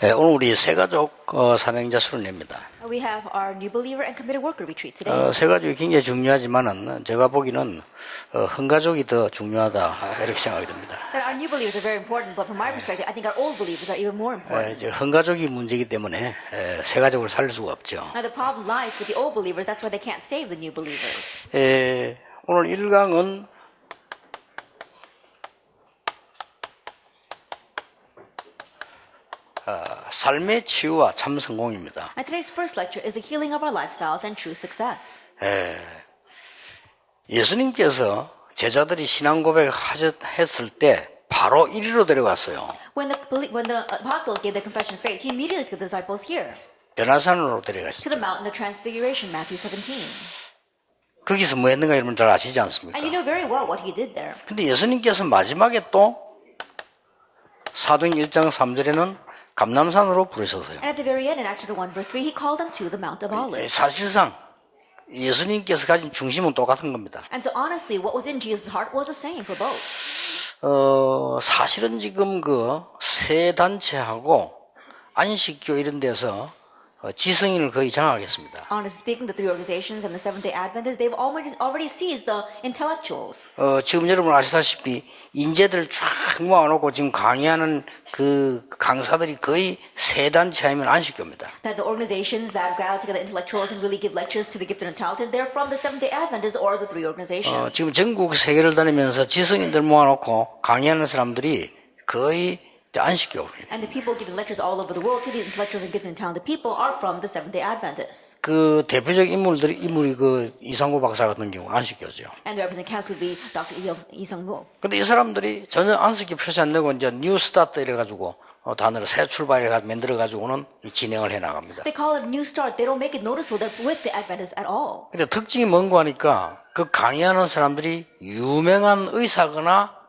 오늘 우리 새가족 사명자 수련회입니다. We have our new believer and committed worker retreat today. 새가족이 굉장히 중요하지만은 제가 보기는 헌가족이 더 중요하다 이렇게 생각이 듭니다. That our new believers are very important, but from my perspective, I think our old believers are even more important. 이제 헌가족이 문제이기 때문에 새가족을 살릴 수가 없죠. Now the problem lies with the old believers. That's why they can't save the new believers. 오늘 1강은 삶의 치유와 참 성공입니다. And today's first lecture is the healing of our lifestyles and true success. 예수님께서 제자들이 신앙 고백했을 때 바로 이리로 데려갔어요. When the apostles gave their confession of faith, he immediately took the disciples here 변화산으로 to 데려갔어요. the mountain of transfiguration, Matthew 17. 거기서 뭐 했는가 여러분 잘 아시지 않습니까? And you know very well what he did there. 근데 예수님께서 마지막에 또 사도행 1장 3절에는 감람산으로 부르셨어요. And at the very end, in Acts chapter 1, verse 3, he called them to the Mount of Olives. 사실상 예수님께서 가진 중심은 똑같은 겁니다. And so honestly, what was in Jesus' heart was the same for both. 사실은 지금 그 세 단체하고 안식교 이런 데서 지성인을 거의 장악했습니다. Honestly speaking, the three organizations and the Seventh-day Adventists, they've already seized the intellectuals. 지금 여러분 아시다시피 인재들 쫙 모아놓고 지금 강의하는 그 강사들이 거의 세 단체 하면 안식교입니다. That the organizations that gather together intellectuals and really give lectures to the gifted and talented, they're from the Seventh-day Adventists or the three organizations. 지금 전국 세계를 다니면서 지성인들 모아놓고 강의하는 사람들이 거의 안식교입니다. And the people giving lectures all over the world to the intellectuals and gifted and talented people are from the Seventh-day Adventists. 그 대표적 인물이 그 이상구 박사 같은 경우 안식교죠. And the representative council would be Dr. Lee Sung-woo. 근데 이 사람들이 전혀 안식교 표시 안 내고 이제 뉴 스타트 이래가지고 단어를 새 출발해 만들어가지고는 진행을 해 나갑니다. They call it new start. They don't make it noticeable that with the Adventists at all. 근데 특징이 뭔가 하니까 그 강의하는 사람들이 유명한 의사거나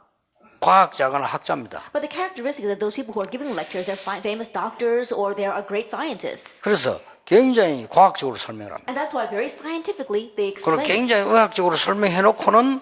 과학자거나 학자입니다. But the characteristic is that those people who are giving lectures are famous doctors or they are great scientists. 그래서 굉장히 과학적으로 설명을 합니다. And that's why very scientifically they 그리고 explain. 굉장히 의학적으로 설명해놓고는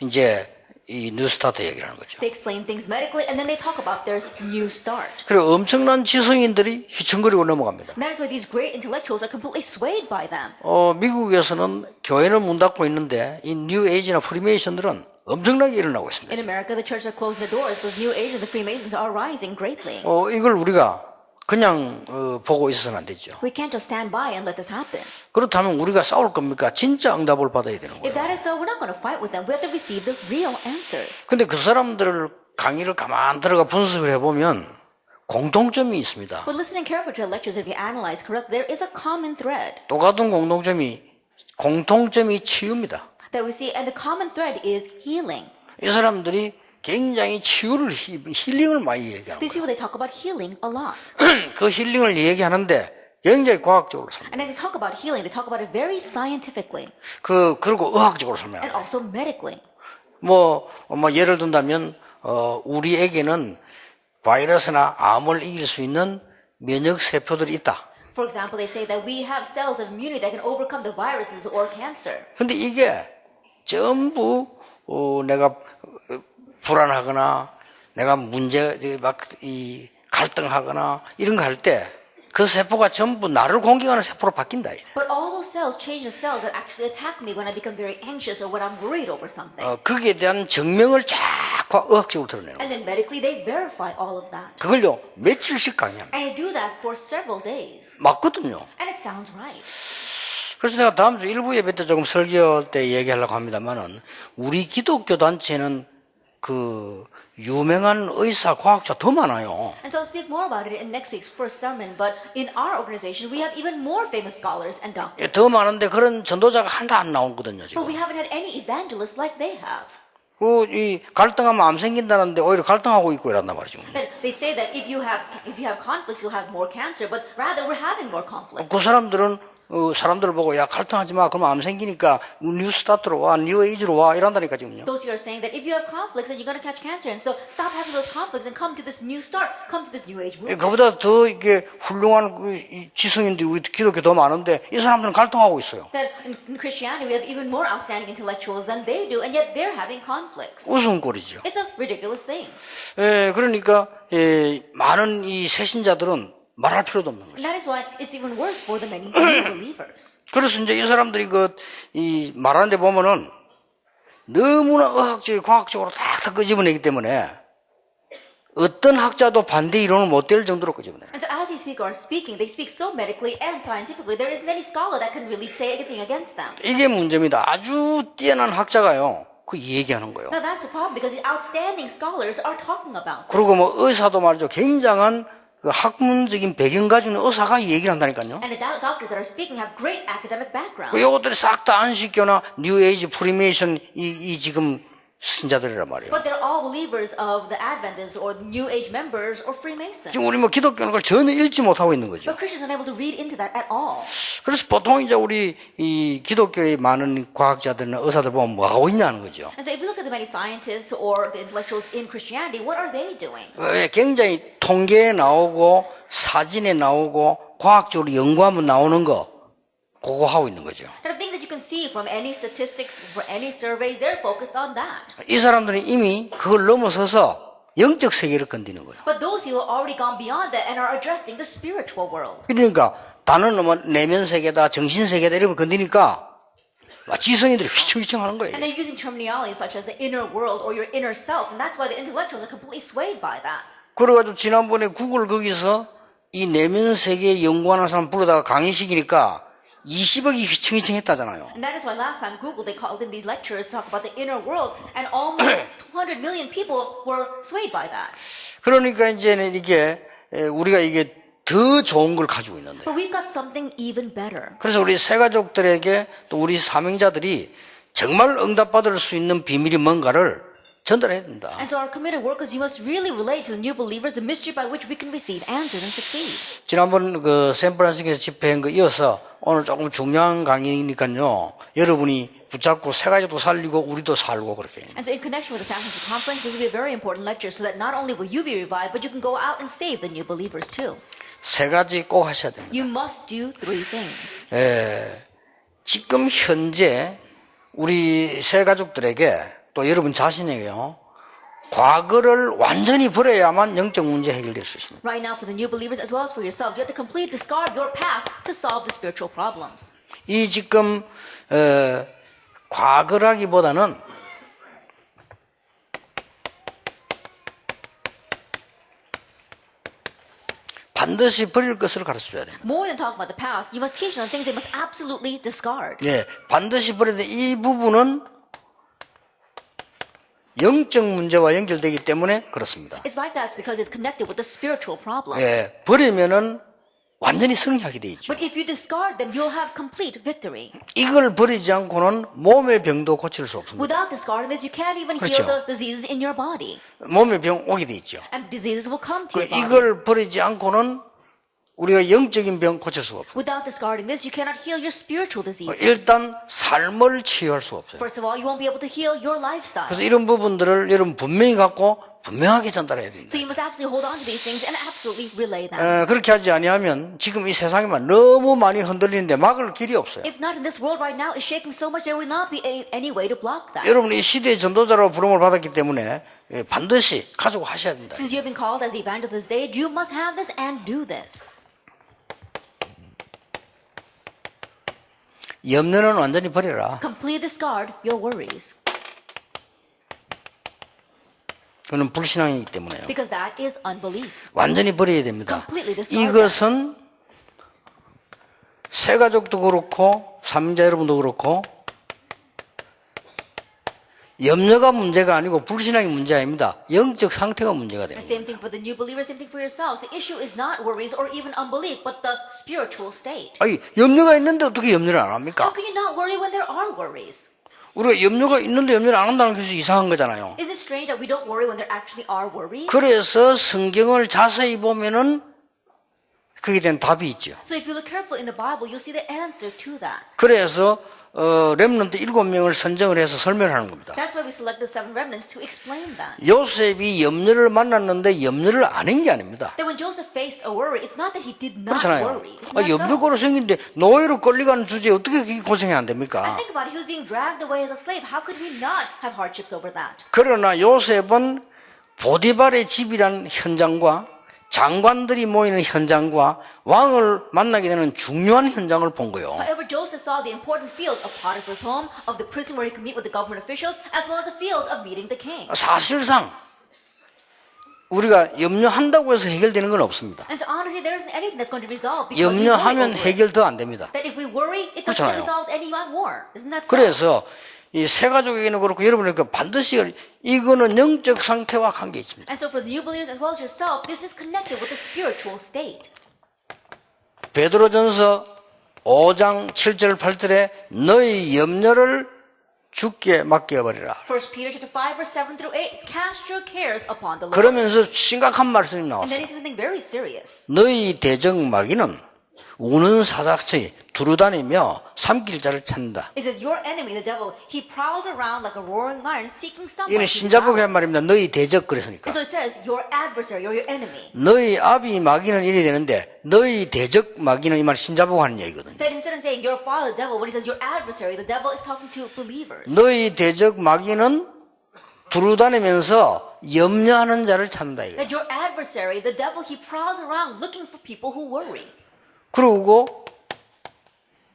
이제 이 뉴스타트 얘기를 하는 거죠. They explain things medically and then they talk about their new start. 그리고 엄청난 지성인들이 휘청거리고 넘어갑니다. And that is why these great intellectuals are completely swayed by them. 미국에서는 교회는 문 닫고 있는데 이 뉴 에이지나 프리메이션들은 엄청나게 일어나고 있습니다. In America, the churches are closing the doors, but New Age and the Freemasons are rising greatly. 이걸 우리가 그냥 보고 있어서는 안 되죠. We can't just stand by and let this happen. 그렇다면 우리가 싸울 겁니까? 진짜 응답을 받아야 되는 If 거예요. that is so, we're not going to fight with them. We have to receive the real answers. 근데 그 사람들을 강의를 가만 들어가 분석을 해보면 공통점이 있습니다. But listening carefully to our lectures, if you analyze correctly, there is a common thread 똑같은 공통점이 치유입니다. that we see, and the common thread is healing. 이 사람들이 굉장히 치유를 힐링을 많이 얘기하는 These 거예요. people, they talk about healing a lot. 그 힐링을 얘기하는데 굉장히 과학적으로 설명. And as they talk about healing, they talk about it very scientifically 그리고 의학적으로 and 설명해요. also medically. 뭐 예를 든다면 우리에게는 바이러스나 암을 이길 수 있는 면역 세포들이 있다. For example, they say that we have cells of immunity that can overcome the viruses or cancer. 근데 이게 전부 내가 불안하거나 내가 갈등하거나 이런 거 할 때 그 세포가 전부 나를 공격하는 세포로 바뀐다. But all those cells change the cells that actually attack me when I become very anxious or when I'm worried over something. 거기에 대한 증명을 쫙 의학적으로 드러내는 거예요. And then medically, they verify all of that. 그걸요 며칠씩 강의합니다. And they do that for several days. 맞거든요. And it sounds right. 그래서 내가 다음 주 일부 예배 때 조금 설교 때 얘기하려고 합니다만은 우리 기독교 단체는 그 유명한 의사, 과학자 더 많아요. And so I'll speak more about it in next week's first sermon. But in our organization, we have even more famous scholars and doctors. 더 많은데 그런 전도자가 하나도 안 나오거든요, But 지금. we haven't had any evangelists like they have. 이 갈등하면 암 생긴다는데 오히려 갈등하고 있고 이란단 말이죠. And they say that if you have conflicts, you'll have more cancer. But rather, we're having more conflict. 그 사람들은 사람들을 보고 야 갈등하지 마. 그러면 암 생기니까 뉴 스타트로 와, 뉴 에이지로 와 이런다니까 지금요. Those who are saying that if you have conflicts, then you're going to catch cancer. And so stop having those conflicts and come to this new start. Come to this new age movement. 그보다 더 이게 훌륭한 지성인들이 우리 기독교 더 많은데 이 사람들은 갈등하고 있어요. That in Christianity, we have even more outstanding intellectuals than they do, and yet they're having conflicts. 웃음꼴이죠. It's a ridiculous thing. 그러니까 많은 이 새신자들은 말할 필요도 없는 거죠. And that is why it's even worse for the many new believers. 그래서 이제 이 사람들이 이 말하는데 보면은 너무나 의학적이고 과학적으로 탁탁 끄집어내기 때문에 어떤 학자도 반대 이론을 못 댈 정도로 끄집어내요. And so as these people are speaking, they speak so medically and scientifically, there isn't any scholar that can really say anything against them. 이게 문제입니다. 아주 뛰어난 학자가요. 그 얘기하는 거예요. Now that's the problem because the outstanding scholars are talking about this. 그리고 뭐 의사도 말이죠. 굉장한 그 학문적인 배경 가지고 있는 의사가 얘기를 한다니까요. And the doctors that are speaking have great academic backgrounds. 이것들이 싹 다 안식교나 뉴에이지 프리메이션 이 지금 신자들이란 말이에요. But they're all believers of the Adventists or New Age members or Freemasons. 지금 우리 뭐 기독교는 그걸 전혀 읽지 못하고 있는 거죠. But Christians aren't able to read into that at all. 그래서 보통 이제 우리 이 기독교의 많은 과학자들이나 의사들 보면 뭐 하고 있냐는 거죠. And so if you look at the many scientists or the intellectuals in Christianity, what are they doing? 왜 굉장히 통계에 나오고 사진에 나오고 과학적으로 연구하면 나오는 거 그거 하고 있는 거죠. And the things that you can see from any statistics, for any surveys, they're focused on that. 이 사람들은 이미 그걸 넘어서서 영적 세계를 건드는 거예요. But those who have already gone beyond that and are addressing the spiritual world. 그러니까 단어는 뭐 내면 세계다, 정신 세계다 이러면 건드니까 지성인들이 휘청휘청 하는 거예요. And they're using terminology such as the inner world or your inner self, and that's why the intellectuals are completely swayed by that. 그래가지고 지난번에 구글 거기서 이 내면 세계 연구하는 사람 부르다가 강의시키니까 20억이 휘청휘청 했다잖아요. And that is why last time Google, they called in these lecturers to talk about the inner world, and almost 200 million people were swayed by that. 그러니까 이제는 이게 우리가 이게 더 좋은 걸 가지고 있는데. But we've got something even better. 그래서 우리 새가족들에게 또 우리 사명자들이 정말 응답받을 수 있는 비밀이 뭔가를 전달해야 된다. And so our committed workers, you must really relate to the new believers the mystery by which we can receive answers and succeed. 지난번 그 샌프란시스코에서 집회한 거 이어서 오늘 조금 중요한 강의니까요. 여러분이 붙잡고 새가족도 살리고 우리도 살고 그렇게. And so in connection with the San Francisco conference, this will be a very important lecture so that not only will you be revived, but you can go out and save the new believers too. 세 가지 꼭 하셔야 됩니다. You must do three things. 지금 현재 우리 새가족들에게 또 여러분 자신에게요. 과거를 완전히 버려야만 영적 문제 해결될 수 있습니다. Right now for the new believers as well as for yourselves, you have to completely discard your past to solve the spiritual problems. 이 지금 과거라기보다는 반드시 버릴 것을 가르쳐줘야 됩니다. More than talking about the past, you must teach them things they must absolutely discard. 예, 반드시 버려야 돼. 이 부분은 영적 문제와 연결되기 때문에 그렇습니다. It's like that because it's connected with the spiritual problem. 예, 버리면은 완전히 승리하게 돼 있죠. But if you discard them, you'll have complete victory. 이걸 버리지 않고는 몸의 병도 고칠 수 없습니다. Without discarding this, you can't even 그렇죠. heal the diseases in your body. 몸의 병 오게 돼 있죠. And diseases will come to your body. 이걸 버리지 않고는 우리가 영적인 병 고칠 수가 없어요. Without discarding this, you cannot heal your spiritual diseases. 일단 삶을 치유할 수가 없어요. First of all, you won't be able to heal your lifestyle. 그래서 이런 부분들을 여러분 분명히 갖고 분명하게 전달해야 됩니다. So you must absolutely hold on to these things and absolutely relay them. 그렇게 하지 아니하면 지금 이 세상에만 너무 많이 흔들리는데 막을 길이 없어요. If not in this world right now is shaking so much, there will not be any way to block that. 여러분 이 시대의 전도자로 부름을 받았기 때문에 반드시 가지고 하셔야 된다. Since you have been called as evangelists this day, you must have this and do this. 염려는 완전히 버려라. Completely discard your worries. 그는 불신앙이기 때문에요. Because that is unbelief. 완전히 버려야 됩니다. Completely discard 이것은 새가족도 그렇고 삼자 여러분도 그렇고 염려가 문제가 아니고 불신앙이 문제 아닙니다. 영적 상태가 문제가 됩니다. Same thing for the new believers, same thing for yourselves. The issue is not worries or even unbelief, but the spiritual state. 아니 염려가 있는데 어떻게 염려를 안 합니까? How can you not worry when there are worries? 우리가 염려가 있는데 염려를 안 한다는 것이 이상한 거잖아요. Isn't it strange that we don't worry when there actually are worries? 그래서 성경을 자세히 보면은 그에 대한 답이 있죠. So if you look carefully in the Bible, you'll see the answer to that. 그래서 렘넌트 7명을 선정을 해서 설명을 하는 겁니다. That's why we select the 7 remnants to explain that. 요셉이 염려를 만났는데 염려를 안 한 게 아닙니다. That when Joseph faced a worry, it's not that he did not 그렇잖아요. worry. Isn't that so? 염려거로 생긴데 노예로 끌려가는 주제에 어떻게 그게 고생이 안 And 됩니까? think about it, he was being dragged away as a slave. How could he not have hardships over that? 그러나 요셉은 보디발의 집이란 현장과 장관들이 모이는 현장과 왕을 만나게 되는 중요한 현장을 본 거예요. However, Joseph saw the important field of Potiphar's home, of the prison where he could meet with the government officials, as well as the field of meeting the king. 사실상 우리가 염려한다고 해서 해결되는 건 없습니다. And so honestly, there isn't anything that's going to resolve because we worry 염려하면 over it. 해결 더 안 됩니다. That if we worry, it doesn't 그렇잖아요. resolve any more. Isn't that so? 그래서 이 새 가족에게는 그렇고 여러분에게 반드시 이거는 영적 상태와 관계 있습니다. And so for the new believers as well as yourself, this is connected with the spiritual state. 베드로전서 5장 7절 8절에 너희 염려를 주께 맡겨버리라. 1 Peter chapter 5 verse 7 through 8, it's cast your cares upon the Lord. 그러면서 심각한 말씀이 And then 나왔어요. he says something very serious. 너희 대적 마귀는 우는 사자같이 두루다니며 삼킬 자를 찾는다. It says, your enemy, the devil, he prowls around like a roaring lion seeking someone 이는 to 신자복의 devour. 한 말입니다. 너희 대적 그랬으니까. And so it says, your adversary, or your enemy. 너희 아비 마귀는 이래 되는데 너희 대적 마귀는 이 말 신자복 하는 얘기거든요. That instead of saying your father, the devil, when he says your adversary, the devil is talking to believers. 너희 대적 마귀는 두루다니면서 염려하는 자를 찾는다 이거예요. That your adversary, the devil, he prowls around looking for people who worry. 그러고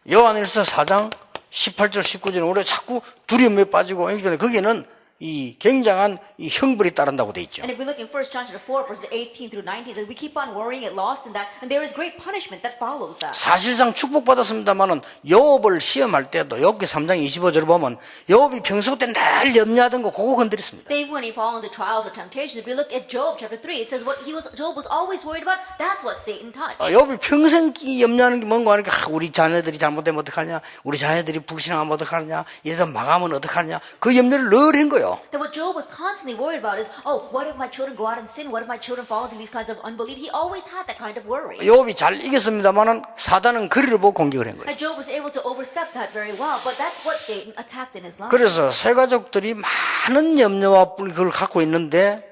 요한일서 4장 18절 19절은 우리가 자꾸 두려움에 빠지고 거기에는 이 굉장한 이 형벌이 따른다고 돼 있죠. And if we look in 1 John chapter 4 verses 18 through 19, that we keep on worrying, get lost in that, and there is great punishment that follows that. 사실상 축복받았습니다만은 욥을 시험할 때도 욥기 3장 25절을 보면 욥이 평소 때 늘 염려하던 거 그거 건드렸습니다. Even when he fall into trials or temptations, if we look at Job chapter 3, it says what Job was always worried about, that's what Satan touched. 욥이 평생 염려하는 게 뭔가 하니까 우리 자녀들이 잘못되면 어떡하냐, 우리 자녀들이 불신하면 어떡하냐, 이래서 망하면 어떡하냐, 그 염려를 늘 한 거예요. That what Job was constantly worried about is, oh, what if my children go out and sin? What if my children fall into these kinds of unbelief? He always had that kind of worry. 욥이 잘 이겼습니다만은 사단은 거리를 보고 공격을 한 거예요. And Job was able to overstep that very well, but that's what Satan attacked in his life. 그래서 새 가족들이 많은 염려와 그걸 갖고 있는데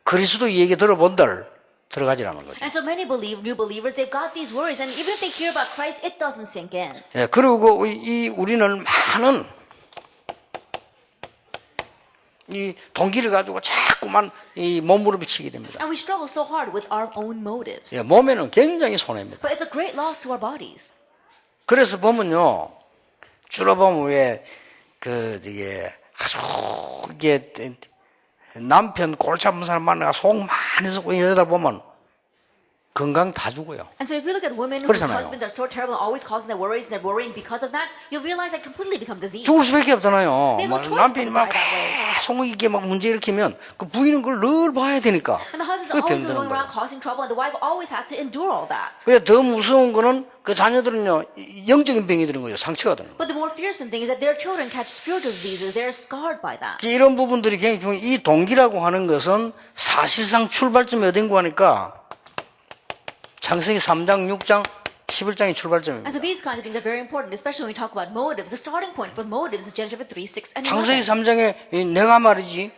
그리스도 얘기 들어본들 들어가질 않은 거죠. And so many new believers, they've got these worries, and even if they hear about Christ, it doesn't sink in. 예, 그리고 우리는 많은 이 동기를 가지고 자꾸만 이 몸부림을 치게 됩니다. And we struggle so hard with our own motives. 예, 몸에는 굉장히 손해입니다. But it's a great loss to our bodies. 그래서 보면요, 주로 보면 아주 이게 남편 골치 아픈 사람 만나가 속 많이 썩고 이러다 보면 건강 다 죽어요. And so if you look at women whose 그렇잖아요. husbands are so terrible and always causing their worries, and they're worrying because of that, you'll realize they completely become diseased. 죽을 수밖에 없잖아요. They have no choice 남편이 but 막 to die that way. 계속 이게 막 문제 일으키면 그 부인은 그걸 늘 봐야 되니까 And the husband's 그게 always 병드는 going 거예요. around causing trouble, and the wife always has to endure all that. 그래 더 무서운 거는 그 자녀들은요 영적인 병이 드는 거예요. 상처가 드는 거예요. But the more fearsome thing is that their children catch spiritual diseases. They're scarred by that. 이런 부분들이 굉장히 이 동기라고 하는 것은 사실상 출발점이 어딘고 하니까 창세기 3장, 6장, 11장이 출발점입니다. And so these kinds of things are very important, especially when we talk about motives. The starting point for motives is Genesis chapter 3, 6, and 창세기 11. 3장에 내가 말이지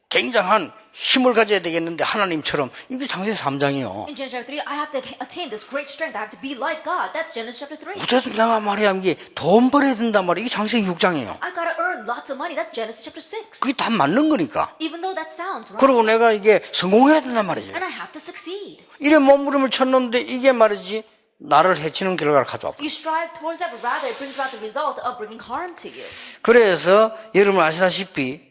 굉장한 힘을 가져야 되겠는데 하나님처럼 이게 창세기 3장이요. In Genesis chapter 3, I have to attain this great strength. I have to be like God. That's Genesis chapter 3. 어쨌든 내가 말이야 이게 돈 벌어야 된단 말이야. 이게 창세기 6장이에요. I gotta earn lots of money. That's Genesis chapter 6. 그게 다 맞는 거니까. Even though that sounds right. 그리고 내가 이게 성공해야 된단 말이죠. And I have to succeed. 이래 몸부림을 쳤는데 이게 말이지 나를 해치는 결과를 가져와. You strive towards that, but rather it brings about the result of bringing harm to you. 그래서 여러분 아시다시피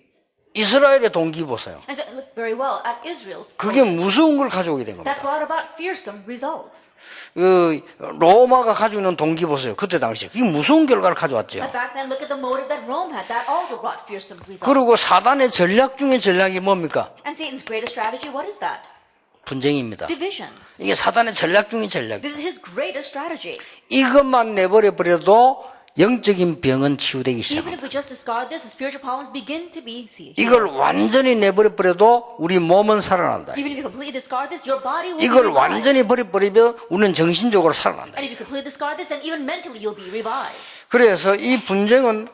이스라엘의 동기 보세요. And so look very well at Israel's. 그게 무서운 걸 가져오게 된 겁니다. That brought about fearsome results. 그 로마가 가지고 있는 동기 보세요. 그때 당시에 그게 무서운 결과를 가져왔죠. But back then, look at the motive that Rome had. That also brought fearsome results. 그리고 사단의 전략 중에 전략이 뭡니까? And Satan's greatest strategy, what is that? 분쟁입니다. Division. 이게 사단의 전략 중에 전략. This is his greatest strategy. 이것만 내버려 버려도 영적인 병은 치유되기 Even 시작합니다. if we just discard this, the spiritual problems begin to be healed. 이걸 완전히 내버려버려도 우리 몸은 살아난다. Even if you completely discard this, your body will be 이걸 revived. 완전히 버려버리면 우리는 정신적으로 살아난다. And if you completely discard this, then even mentally you'll be revived. 그래서 이 분쟁은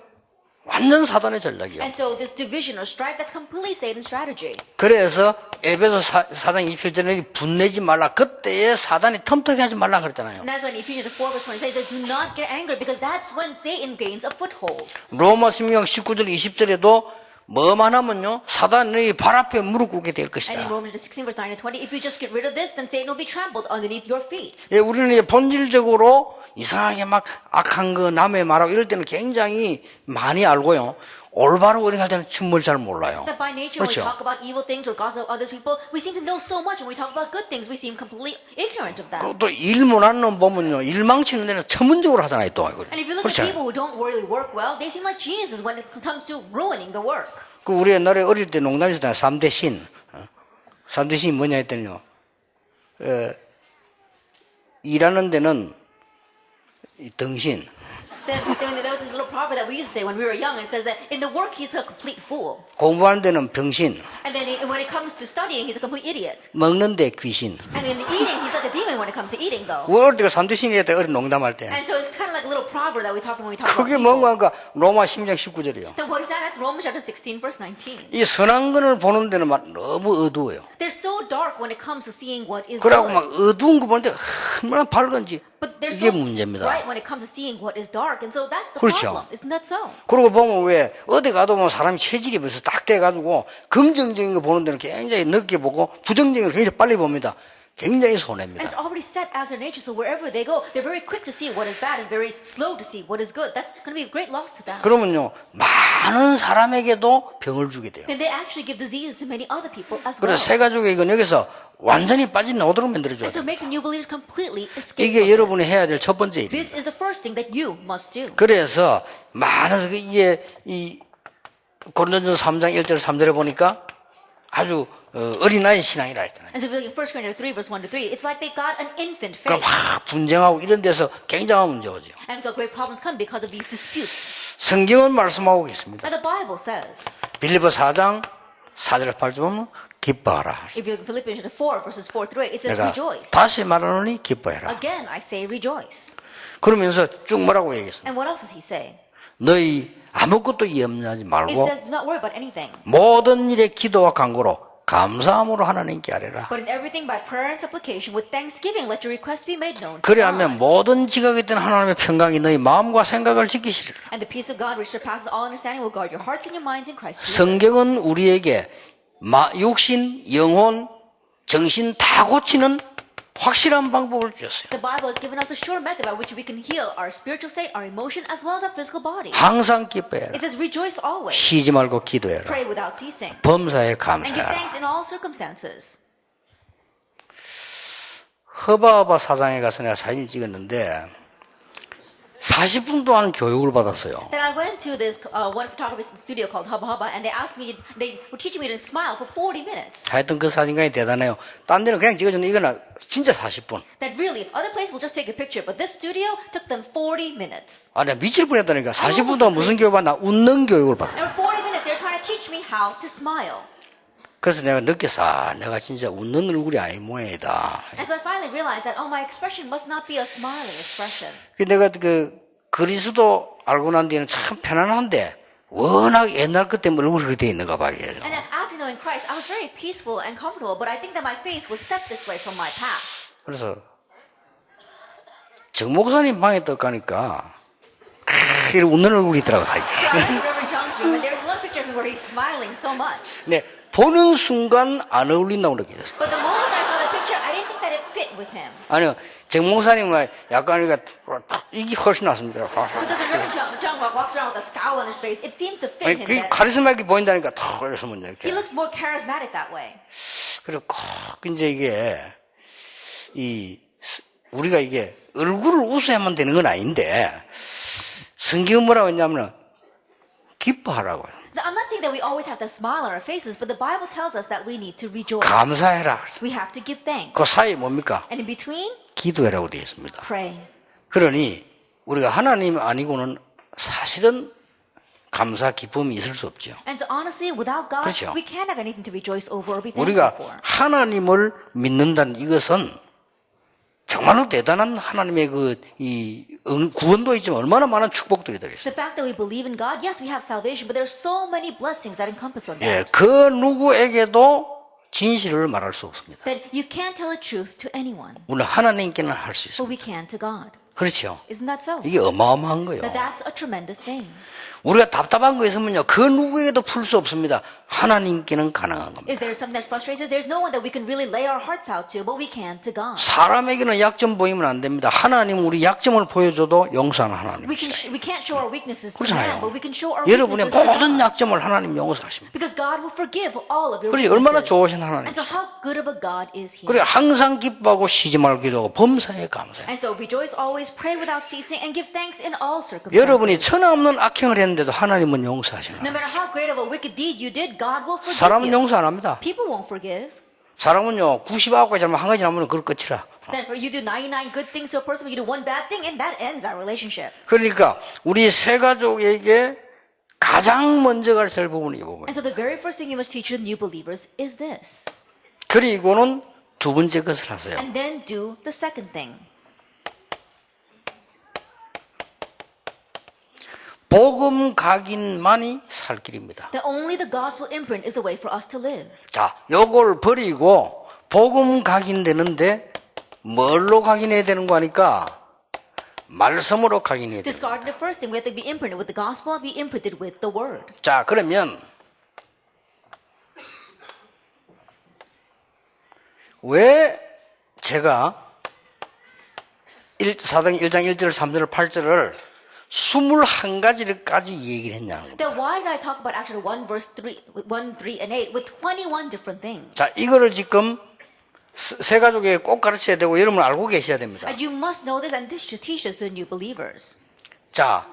완전 사단의 전략이에요. And so this division or strife, that's completely Satan's strategy. 그래서 에베소 4장 27절에 분내지 말라. 그때에 사단이 틈터게 하지 말라 그랬잖아요. And that's when Ephesians 4 verse 20 says, do not get angry, because that's when Satan gains a foothold. 로마 16장 19절 20절에도 뭐만 하면요 사단이 발 앞에 무릎 꿇게 될 And 것이다. in Romans 16 verse 9 and 20, if you just get rid of this, then Satan will be trampled underneath your feet. 예, 우리는 이제 본질적으로 이상하게 막 악한 거 남의 말하고 이럴 때는 굉장히 많이 알고요. 올바로 이렇게 할 때는 정말 잘 몰라요. That by nature, when we 그렇죠? talk about evil things or gossip of other people, we seem to know so much. When we talk about good things, we seem completely ignorant of that. 또 일 못하는 놈 보면요 일 망치는 데는 천문적으로 하잖아요 또. And if you look at 그렇죠? people who don't really work well, they seem like geniuses when it comes to ruining the work. 그 우리 옛날에 어릴 때 농담이었잖아요. 3대 신. 3대 신이 뭐냐 했더니요. 일하는 데는 이 등신. Then there was this little proverb that we used to say when we were young. It says that in the work he's a complete fool, 공부하는 데는 병신. and then when it comes to studying, he's a complete idiot. 먹는 데 귀신. And then eating, he's like a demon when it comes to eating, though. 우리 어릴 때가 3대 신이었다 어린 농담할 때. And so it's kind of like a little proverb that we talk when we talk about 그게 people. 뭔가 하니까 로마 16장 19절이에요. Then what is that? That's Romans chapter 16 verse 19. 이 선한 거를 보는 데는 막 너무 어두워요. They're so dark when it comes to seeing what is 그러고 good. 막 어두운 거 보는데 얼마나 밝은지 But they're 이게 so 문제입니다. bright when it comes to seeing what is dark. And so that's the 그렇죠. problem. Isn't that so? 그러고 보면 왜 어디 가도 뭐 사람이 체질이 벌써 딱 돼가지고 긍정적인 거 보는 데는 굉장히 늦게 보고 부정적인 걸 굉장히 빨리 봅니다. 굉장히 And 손해입니다. it's already set as their nature. So wherever they go, they're very quick to see what is bad and very slow to see what is good. That's going to be a great loss to them. 그러면요 많은 사람에게도 병을 주게 돼요. And they actually give disease to many other people as well. 그래서 새 가족의 이건 여기서 완전히 빠져나오도록 만들어줘야 And so 돼요. make the new believers completely escape 이게 from 여러분이 this. 해야 될 첫 번째 일입니다. This is the first thing that you must do. 그래서 많은 이게 이 고린도전서 3장 1절 3절에 보니까 아주 어린아이 신앙이라 했잖아요. And so if you look at 1 Corinthians 3 verse 1 to 3, it's like they got an infant 그럼 faith. 막 분쟁하고 이런 데서 굉장한 문제가 오죠. And so great problems come because of these disputes. 성경은 말씀하고 있습니다. And the Bible says, 빌립보 4장 4절 8절 보면 기뻐하라. if you look at Philippians 4 verses 4 through 8, it says 내가 rejoice. 다시 말하노니 기뻐해라. Again, I say rejoice. 그러면서 쭉 뭐라고 얘기했습니까? And what else does he say? 너희 아무것도 염려하지 It 말고 says, do not worry about anything, 모든 일에 기도와 간구로 감사함으로 하나님께 아뢰라. but in everything by prayer and supplication with thanksgiving let your requests be made known to 그래야면 God. 모든 지각에 있던 하나님의 평강이 너희 마음과 생각을 지키시리라. And the peace of God which surpasses all understanding will guard your hearts and your minds in Christ Jesus. 성경은 우리에게 육신, 영혼, 정신 다 고치는 확실한 방법을 주셨어요. The Bible has given us a sure method by which we can heal our spiritual state, our emotion, as well as our physical body. 항상 기뻐해라. It says rejoice always, 쉬지 말고 기도해라. pray without ceasing, 범사에 and give 감사해라. thanks in all circumstances. 허바바 사장에 가서 내가 사진을 찍었는데 40분 동안 교육을 받았어요. Then I went to this one photographer's studio called Hubba Hubba, and they asked me, they were teaching me to smile for 40 minutes. 하여튼 그 사진관이 대단해요. 딴 데는 그냥 찍어줬는데 이거는 진짜 40분. That really, other places will just take a picture, but this studio took them 40 minutes. 아, 내가 미칠 뻔했다니까. 40분 동안 무슨 교육 받나? 웃는 교육을 받아. And for 40 minutes, they're trying to teach me how to smile. 그래서 내가 느꼈어. 아, 내가 진짜 웃는 얼굴이 아닌 모양이다. And so I finally realized that, oh, my expression must not be a smiling expression. 내가 그 그리스도 알고 난 뒤에는 참 편안한데 워낙 옛날 것 때문에 얼굴이 그렇게 돼 있는가 봐요. And then after knowing Christ, I was very peaceful and comfortable, but I think that my face was set this way from my past. 그래서 정 목사님 방에 딱 가니까 이렇게 웃는 얼굴이 있더라고. So I went to Reverend John's room, and there's one picture of him where he's smiling so much. 네, 보는 순간 안 어울린다고 느껴졌어요. But the moment I saw the picture, I didn't think that it fit with him. 아니요, 정 목사님은 약간 이게 훨씬 낫습니다. Because if Reverend John walks around with a scowl on his face, it seems to fit 아니, him. 그 That 카리스마 있게 보인다니까 더 이래서 문제 he 이렇게. looks more charismatic that way. 그리고 꼭 이제 이게 우리가 이게 얼굴을 웃어야만 되는 건 아닌데 성경은 뭐라고 했냐면 기뻐하라고 해요. So I'm not saying that we always have to smile on our faces, but the Bible tells us that we need to rejoice. 감사해라. We have to give thanks. 그 사이 뭡니까? And in between, 기도해라고 되어 있습니다. pray. 그러니 우리가 하나님 아니고는 사실은 감사 기쁨이 있을 수 없죠. And so honestly, without God, 그렇죠. we can't have anything to rejoice over or be thankful 우리가 for. 하나님을 믿는다는 이것은 정말로 대단한 하나님의 구원도 있지만 얼마나 많은 축복들이 들어있어요. The fact that we believe in God, yes, we have salvation, but there are so many blessings that encompass on that. 예, 그 누구에게도 진실을 말할 수 없습니다. That you can't tell the truth to anyone, 우리는 하나님께는 할 수 but 있습니다. we can to God. 그렇죠. Isn't that so? 이게 어마어마한 거예요. That that's a tremendous thing. 우리가 답답한 거 있으면요, 그 누구에게도 풀 수 없습니다. 하나님께는 가능한 겁니다. Is there something that frustrates us? There's no one that we can really lay our hearts out to, but we can to God. 사람에게는 약점 보이면 안 됩니다. 하나님 우리 약점을 보여줘도 용서하는 We 하나님이시다. can't show our weaknesses to man, 그렇잖아요. but we can show our 여러분의 weaknesses to 모든 God. 약점을 하나님 용서하십니다. Because God will forgive all of your 그렇지, 얼마나 weaknesses. 좋으신 And so 하나님이시죠. how good of a God is He? 그리고 항상 기뻐하고 쉬지 말고 기도하고 범사에 감사해. And so rejoice always, pray without ceasing, and give thanks in all 여러분이 circumstances. 천하없는 악행을 했는데도 하나님은 용서하시나. No matter how great of a wicked deed you did, God will forgive 사람은 you. 용서 안 합니다. People won't forgive. 사람은요, 99가지 잘못 한 가지 잘못은 그걸 끝이라. Then you do 99 good things to a person, but you do one bad thing, and that ends that relationship. 그러니까 우리 새 가족에게 가장 먼저 가르쳐야 할 부분이 이 부분. And so the very first thing you must teach the new believers is this. 그리고는 두 번째 것을 하세요. And then do the second thing. 복음 각인만이 살 길입니다. That only the gospel imprint is the way for us to live. 자, 요걸 버리고 복음 각인되는데 뭘로 각인해야 되는 거 하니까 말씀으로 각인해야 돼요. Discarding the first thing, we have to be imprinted with the gospel and be imprinted with the word. 자, 그러면 왜 제가 사도행 1장 1절, 3절, 8절을 21가지를까지 얘기를 했냐는 겁니다. Then why did I talk about actually 1 verse 3, 1, 3, and 8 with 21 different things? 자, 이거를 지금 새 가족에게 꼭 가르쳐야 되고 여러분 알고 계셔야 됩니다. And you must know this, and this should teach this to the new believers. 자,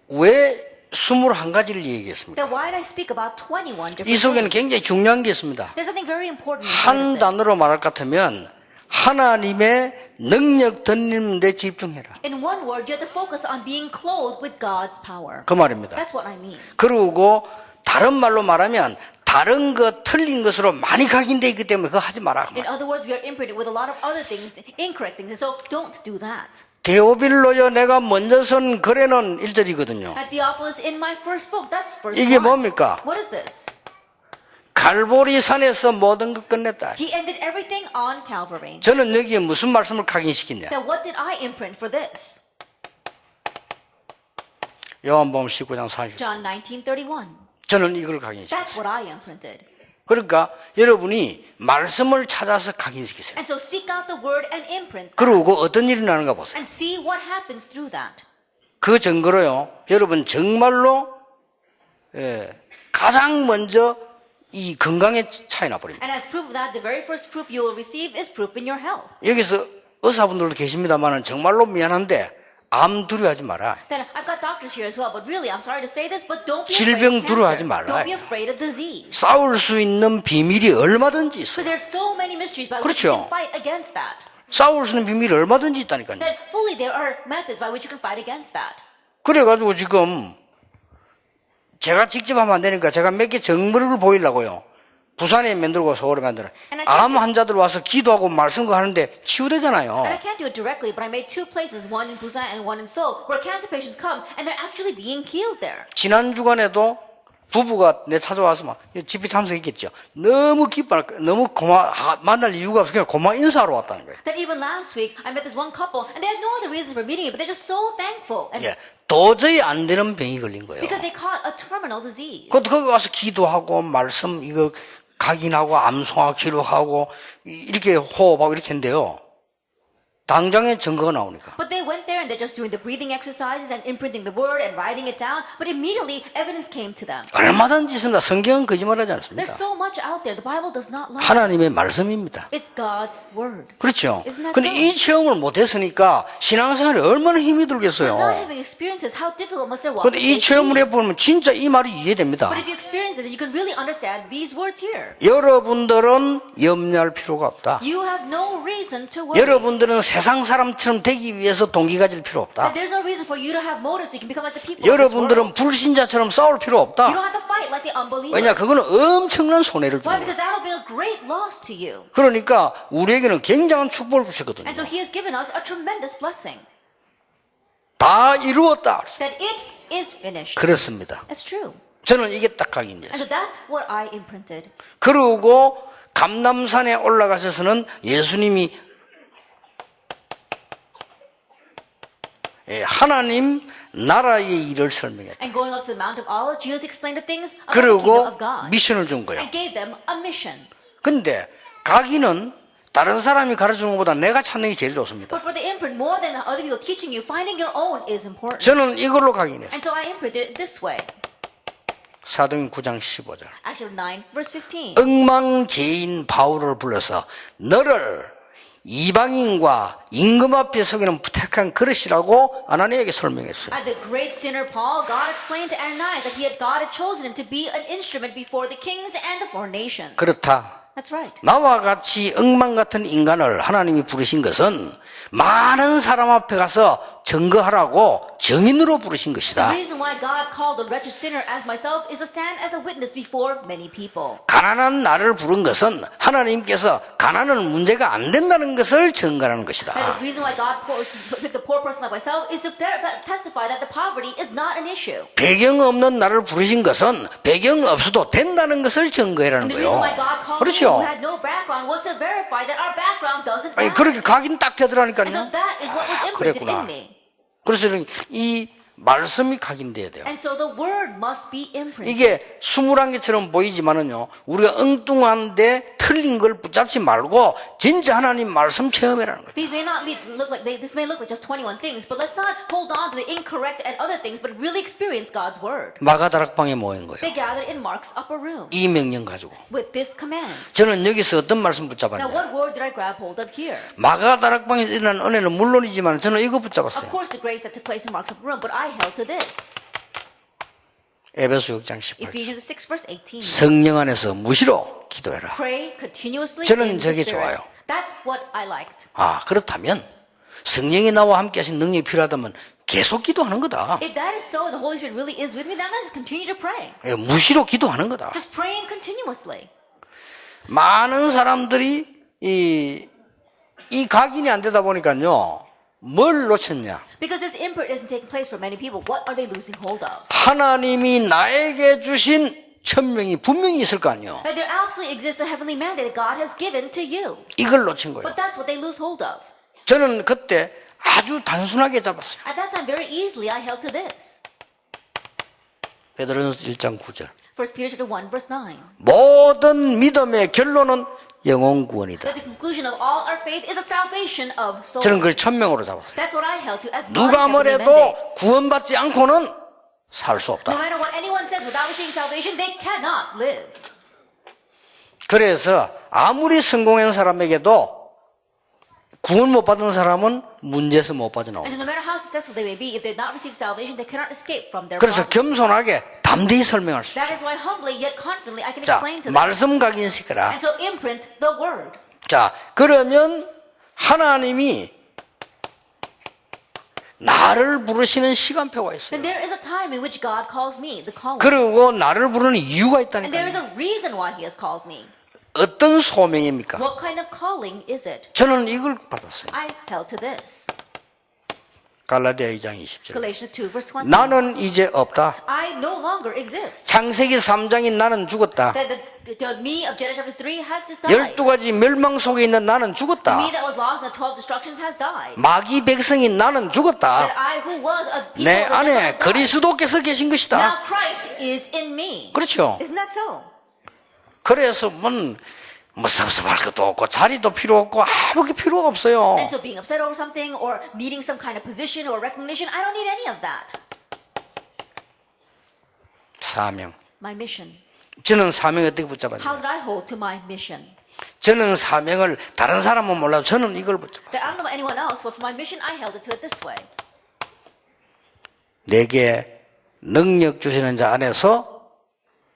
왜 21가지를 얘기했습니까? Then why did I speak about 21 different 이 속에는 things? 굉장히 중요한 게 있습니다. There's something very important 한 inside of this. 단어로 말할 것 같으면 하나님의 능력 덧입는 데 집중해라. In one word, you have to focus on being clothed with God's power. 그 말입니다. That's what I mean. 그리고 다른 말로 말하면 다른 것, 틀린 것으로 많이 각인되어 있기 때문에 그거 하지 마라. In other words, we are imprinted with a lot of other things, incorrect things, and so don't do that. 데오빌로여 내가 먼저 쓴 글에는 1절이거든요. At Theophilus, in my first book, that's verse 이게 1. 뭡니까? What is this? 갈보리 산에서 모든 것 끝냈다. He ended everything on Calvary. 저는 여기에 무슨 말씀을 각인시키냐? Then what did I imprint for this? 요한복음 19장 40절. John 19:31. 저는 이걸 That's 각인시켰어요. what I imprinted. 그러니까 여러분이 말씀을 찾아서 각인시키세요. And so seek out the word and imprint 그리고 어떤 일이 나는가 보세요. and see what happens through that. 그 증거로요, 여러분 정말로 가장 먼저 이 건강에 차이 나버립니다. And as proof of that, the very first proof you will receive is proof in your health. 여기서 의사분들도 계십니다만 정말로 미안한데 암 두려워하지 마라. Then I've got doctors here as well, but really, I'm sorry to say this, but don't be 질병 afraid of 두려워하지 cancer. 말아요. Don't be afraid of disease. 싸울 수 있는 비밀이 얼마든지 있어요. Because there's so many mysteries by which you 그렇죠. can fight against that. 싸울 수 있는 비밀이 얼마든지 있다니까요. That fully there are methods by which you can fight against that. 그래가지고 지금 제가 직접 하면 안 되니까 제가 몇 개 정보를 보이려고요. 부산에 만들고 서울에 만들어. 암 환자들 와서 기도하고 말씀도 하는데 치유되잖아요. And I can't do it directly, but I made 2 places, one in Busan and one in Seoul, where cancer patients come and they're actually being healed there. 지난 주간에도 부부가 내 찾아와서 막 집회 참석했겠죠. 너무 기뻐, 너무 만날 이유가 없어 그냥 고마워 인사하러 왔다는 거예요. That even last week, I met this one couple, and they had no other reason for meeting me, but they're just so thankful. And 예, 도저히 안 되는 병이 걸린 거예요. because they caught a terminal disease. 거기 가서 기도하고 말씀 이거 각인하고 암송하고 기록하고 이렇게 호흡하고 이렇게 했는데요. 당장에 증거가 나오니까. But they went there and they're just doing the breathing exercises and imprinting the word and writing it down. But immediately evidence came to them. 얼마든지 있습니다. 성경은 거짓말하지 There's 않습니다. so much out there. The Bible does not lie. 하나님의 말씀입니다. It's God's word. 그렇죠. Isn't that 근데 so? 이 체험을 못했으니까 신앙생활이 얼마나 힘이 Not 들겠어요. having experiences, how difficult must their walk 근데 이 be? 체험을 해보면 진짜 이 말이 이해됩니다. But if you experience this, you can really understand these words here. 여러분들은 염려할 필요가 없다. You have no reason to worry. 여러분들은 세상 사람처럼 되기 위해서 동기 가질 필요 That 없다. there's no reason for you to have motives so you can become like the people of this world. 여러분들은 불신자처럼 싸울 필요 You 없다. don't have to fight like the unbelievers. 왜냐, 그거는 엄청난 손해를 Why? 줍니다. Because that'll be a great loss to you. 그러니까 우리에게는 굉장한 축복을 주셨거든요. And so he has given us a tremendous blessing. 다 이루었다. That it is finished. 그렇습니다. That's true. 저는 이게 딱 각인이에요. And so that's what I imprinted. 그리고 감람산에 올라가셔서는 예수님이 하나님 나라의 일을 설명했다. And going up to the Mount of Olives, Jesus explained the things about the kingdom 그리고 of God. 미션을 준 거예요. And gave them a mission. 근데 각인은 다른 사람이 가르치는 것보다 내가 찾는 게 제일 좋습니다. But for the imprint, more than other people teaching you, finding your own is important. 저는 이걸로 각인했어요. And so I imprinted it this way. 사도행 9장 15절. Acts 9, verse 15. 엉망죄인 바울을 불러서 너를 이방인과 임금 앞에 서기는 택한 그릇이라고 아나니에게 설명했어요. And the great sinner Paul, God explained to Ananias that God had chosen him to be an instrument before the kings and for nations. 그렇다. That's right. 나와 같이 엉망 같은 인간을 하나님이 부르신 것은 많은 사람 앞에 가서 증거하라고 증인으로 부르신 The 것이다. reason why God called a wretched sinner as myself is to stand as a witness before many people. 가난한 나를 부른 것은 하나님께서 가난은 문제가 안 된다는 것을 증거하는 And 것이다. the reason why God picked a poor person like myself is to testify that the poverty is not an issue. 배경 없는 나를 부르신 것은 배경 없어도 된다는 것을 증거해라는 And the reason 거예요. why God called me 그렇죠? who had no background was to verify that our background doesn't 아니, matter. 그렇게 각인 딱 And so 되더라니까요. that is what was imprinted 그랬구나. in me. 그래서 이 말씀이 각인돼야 돼요. And so the word must be imprinted. 이게 21개처럼 보이지만은요, 우리가 엉뚱한데 틀린 걸 붙잡지 말고 진짜 하나님 말씀 체험이라는 거예요. These may not look like this may look like just 21 things, but let's not hold on to the incorrect and other things, but really experience God's word. 마가다락방에 모인 거예요. They gathered in Mark's upper room 이 명령 가지고. with this command. 저는 여기서 어떤 말씀 Now, 붙잡았냐? what word did I grab hold of here? 마가다락방에서 일어난 은혜는 물론이지만 저는 이거 Of 붙잡았어요. course, the grace that took place in Mark's upper room, but I held to this. 에베소 6장 18절. Ephesians 6, verse 18. 성령 안에서 무시로 기도해라. Pray continuously 저는 in the 저게 Spirit. 좋아요. That's what I liked. 아, 그렇다면 성령이 나와 함께 하신 능력이 필요하다면 계속 기도하는 거다. If that is so, the Holy Spirit really is with me, then let's just continue to pray. 무시로 기도하는 거다. Just praying continuously. 많은 사람들이 이 각인이 안 되다 보니까요, 뭘 놓쳤냐? Because this imprint isn't taking place for many people, what are they losing hold of? 하나님이 나에게 주신 천명이 분명히 있을 거 아니에요. That there absolutely exists a heavenly mandate that God has given to you. 이걸 놓친 거예요. But that's what they lose hold of. 저는 그때 아주 단순하게 잡았어요. At that time, very easily, I held to this. 베드로전서 1장 9절. 1 Peter chapter 1, verse 9. 모든 믿음의 결론은 영혼 구원이다. That the conclusion of all our faith is a salvation of souls. 저는 그걸 천명으로 잡았어요. That's what I held to as my 누가 heavenly 뭐래도 mandate. 구원받지 않고는 살 수 No 없다. matter what anyone says, without receiving salvation, they cannot live. 그래서 아무리 성공한 사람에게도 구원 못 받은 사람은 문제에서 못 빠져나옵니다. And so no matter how successful they may be, if they did not receive salvation, they cannot escape from their 그래서 problems. 겸손하게 담대히 설명할 수 있어요. That is why humbly yet confidently I can 자, explain to them. 말씀 각인시켜라. And so imprint the word. 자, 그러면 하나님이 나를 부르시는 시간표가 있어요. Then there is a time in which God calls me, the caller. 그리고 나를 부르는 이유가 And there is 있다니까요. a reason why he has called me. 어떤 소명입니까? What kind of calling is it? 저는 이걸 받았어요. I held to this. 갈라디아 2장 20절. Galatians 2, verse 20. 나는 이제 없다. I no longer exist. 창세기 3장인 나는 죽었다. That the me of Genesis chapter 3 has just died. 12가지 멸망 속에 있는 나는 The 죽었다. me that was lost in the 12 destructions has died. 마귀 백성인 나는 That 죽었다. I who was a people 내 of the devil 안에 has died. 그리스도께서 계신 것이다. Now Christ is in me. 그렇죠. Isn't that so? 그래서 뭐 섭섭할 것도 없고 자리도 필요 없고 아무 게 필요가 없어요. And so being upset over something or needing some kind of position or recognition, I don't need any of that. 사명. My mission. 저는 사명을 어떻게 How 붙잡았냐? did I hold to my mission? 저는 사명을 다른 사람은 몰라도 저는 이걸 붙잡았어요. That I don't know about anyone else, but for my mission, I held it to it this way. 내게 능력 주시는 자 안에서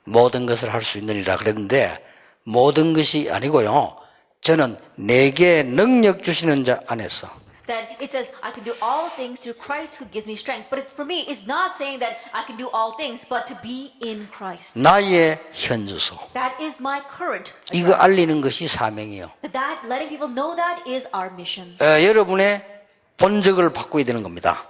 모든 것을 할 수 있느니라 그랬는데 모든 것이 아니고요. 저는 내게 능력 주시는 자 안에서 That it says, I can do all things through Christ who gives me strength. But for me, it's not saying that I can do all things, but to be in Christ. 나의 현주소. That is my current 이거 address. 알리는 것이 사명이요. That letting people know that is our mission. 여러분의 본적을 바꿔야 되는 겁니다.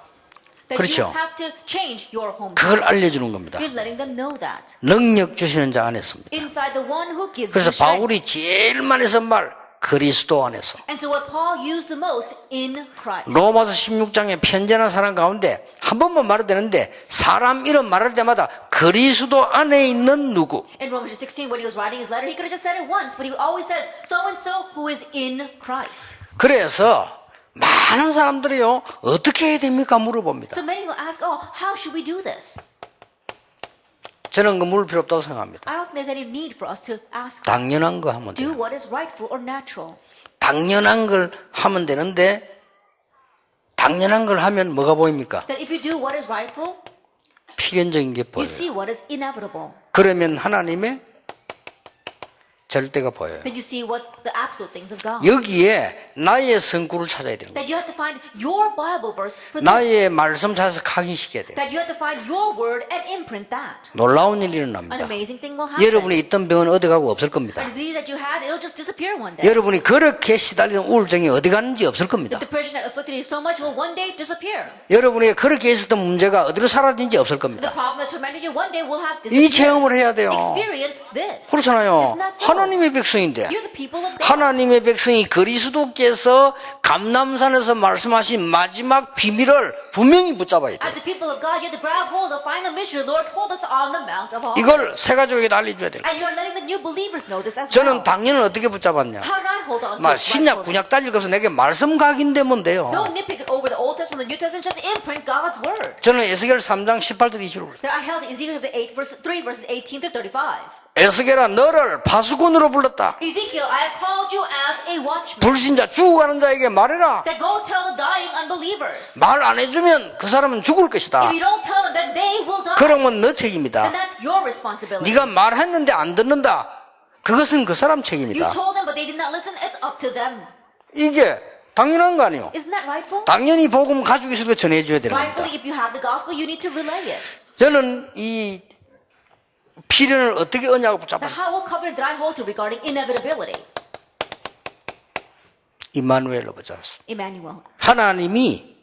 That 그렇죠. you have to change your home. 그걸 알려주는 겁니다. You're letting them know that. 능력 주시는 자 안에 있습니다. Inside the one who gives 그래서 you strength. 바울이 제일 많이 쓴 말 그리스도 안에서. And so what Paul used the most in Christ. 로마서 16장에 편지하는 사람 가운데 한 번만 말해도 되는데 사람 이름 말할 때마다 그리스도 안에 있는 누구. In Romans 16, when he was writing his letter, he could have just said it once, but he always says, so-and-so who is in Christ. 그래서 많은 사람들이요 어떻게 해야 됩니까 물어봅니다. So many will ask, oh, how should we do this? 저는 그 물을 필요 없다고 생각합니다. I don't think there's any need for us to ask. 당연한 거 하면 Do 돼요. what is rightful or natural. 당연한 걸 하면 되는데 당연한 걸 하면 뭐가 보입니까? That if you do what is rightful, 필연적인 게 you 보여요. see what is inevitable. 그러면 하나님의 절대가 보여요. Then you see what's the absolute things of God. 여기에 나의 성구를 찾아야 되는 거예요. That you have to find your Bible verse for this. 나의 말씀 찾아서 각인시켜야 돼요. That you have to find your word and imprint that. 놀라운 일이 An 일어납니다. amazing thing will happen. 여러분이 있던 병은 어디 가고 없을 겁니다. The disease that you had, it'll just disappear one day. 여러분이 그렇게 시달리는 우울증이 어디 가는지 없을 겁니다. The depression that afflicted you so much will one day disappear. 여러분이 그렇게 있었던 문제가 어디로 사라진지 없을 The 겁니다. problem that tormented you one day will have 이 disappeared. 체험을 해야 돼요. Experience this. 그렇잖아요. Isn't that so? 하나님의 백성인데 You're the people of God. 하나님의 백성이 그리스도께서 감람산에서 말씀하신 마지막 비밀을 분명히 붙잡아야 돼요. As the people of God, you have to grab hold of the final mission the Lord told us on the Mount of Olives. 이걸 새 가족에게 알려줘야 돼요. And you're letting the new believers know this as 저는 well. 당연히 어떻게 붙잡았냐. How did I hold on to 막 it? 신약 군약 따질 거 없어 내게 말씀 각인되면 돼요. Don't nitpick it over the Old Testament, the New Testament, just imprint God's word. 저는 에스겔 3장 18절 20절 That I held Ezekiel chapter 8, verse 3, verses 18 through 35. 에스겔아 너를 파수꾼으로 불렀다. Ezekiel, I have called you as a watchman. 불신자 죽어가는 자에게 말해라. That go tell the dying unbelievers. 말 안 해주면 그 사람은 죽을 것이다. If you don't tell them, then they will die. 그러면 너 Then 책임이다. that's your responsibility. 네가 말했는데 안 듣는다. 그것은 그 사람 You 책임이다. told them, but they did not listen. It's up to them. 이게 당연한 거 아니에요. Isn't that rightful? 당연히 복음 가지고 있어도 전해줘야 되는 겁니다. Rightfully, if you have the gospel, you need to relay it. 저는 이 필연을 어떻게 언약을 Now, 붙잡았냐. how covenant did I hold to regarding inevitability? 임마누엘로 붙잡았어. Emmanuel. 하나님이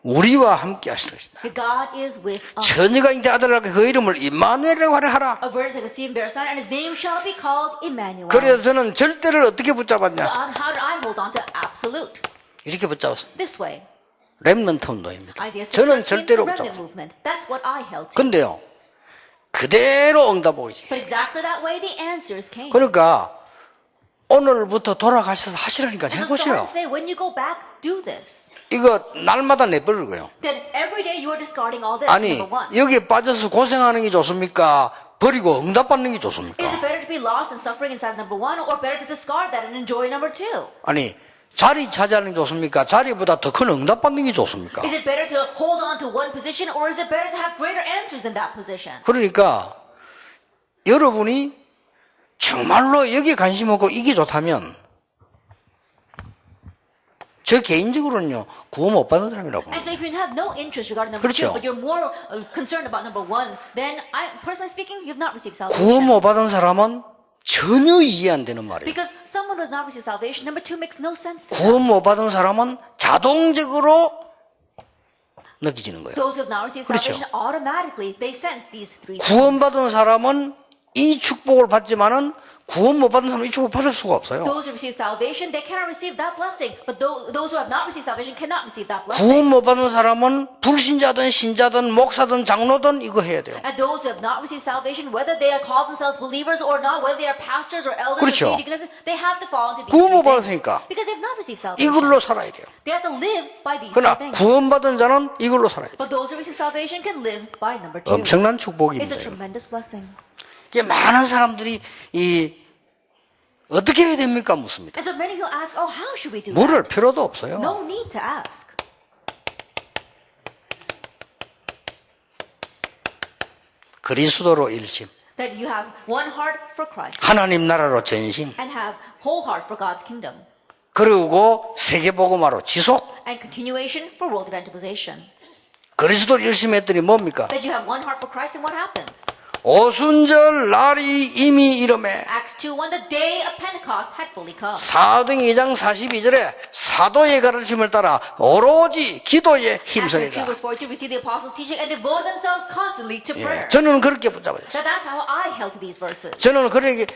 우리와 함께 하시는 것이다. That God is with us. 처녀가 이제 아들에게 그 이름을 임마누엘이라고 하라. A virgin shall conceive and bear a son, and his name shall be called Emmanuel. 그래서 저는 절대를 어떻게 So 붙잡았냐. how did I hold on to absolute? 이렇게 붙잡았어. This way. 렘넌트 운동입니다. Isaiah 6, 저는 13, 절대로 the remnant 붙잡았어. movement. That's what I held to. 근데요, 그대로 응답 오지. But exactly that way, the answers came. 그러니까 오늘부터 돌아가셔서 하시라니까 So 해보시오. starting today, when you go back, do this. 이거 날마다 내버리고요. Then every day you are discarding all this. 아니 Number one. 여기에 빠져서 고생하는 게 좋습니까? 버리고 응답받는 게 좋습니까? Is it better to be lost and suffering inside number one, or better to discard that and enjoy number two? 아니 자리 차지하는 게 좋습니까? 자리보다 더 큰 응답받는 게 좋습니까? Is it better to hold on to one position, or is it better to have greater answers than that position? 그러니까 여러분이 정말로 여기에 관심 없고 이게 좋다면 저 개인적으로는요 구원 못 받는 사람이라고 And so if you have no interest regarding number 그렇죠. two, but you're more concerned about number one, then personally speaking, you've not received 구원 salvation. 못 받은 사람은 전혀 이해 안 되는 말이에요. Because someone who has not received salvation, number two makes no sense to them. 구원 못 받은 사람은 자동적으로 느껴지는 거예요. Those who have not received 그렇죠. salvation, automatically they sense these three 구원 things. 받은 사람은 이 축복을 받지만은 구원 못 받은 사람은 이 축복 받을 수가 없어요. Those who receive salvation, they cannot receive that blessing. But those who have not received salvation cannot receive that blessing. 구원 못 받은 사람은 불신자든 신자든 목사든 장로든 이거 해야 돼요. And those who have not received salvation, whether they are called themselves believers or not, whether they are pastors or elders 그렇죠. or deaconesses, they have to fall into these 구원 못 three 받았으니까 things. Because they've not received salvation. 이걸로 살아야 돼요. They have to live by these 그러나 three things. 구원 받은 자는 이걸로 살아야 돼요. But those who receive salvation can live by number two. 엄청난 It's 축복입니다. a tremendous blessing. 이게 많은 사람들이 이 어떻게 해야 됩니까 묻습니다. And so many people ask, oh, how should we do 물을 that? 필요도 없어요. No need to ask. 그리스도로 일심, That you have one heart for Christ 하나님 나라로 전심, and have whole heart for God's kingdom. 그리고 세계복음화로 지속. and continuation for world evangelization. 그리스도를 열심히 했더니 뭡니까? That you have one heart for Christ, and what happens? 오순절 날이 이미 이름에 Acts 2:1, the day of Pentecost had fully come. 사도행 2장 42절에 사도의 가르침을 따라 오로지 기도에 Acts 2 힘쓰리라. verse 42, we see the apostles teaching and devote themselves constantly to prayer. 저는 그렇게 붙잡았어요. So that's how I held to these verses. 저는 그렇게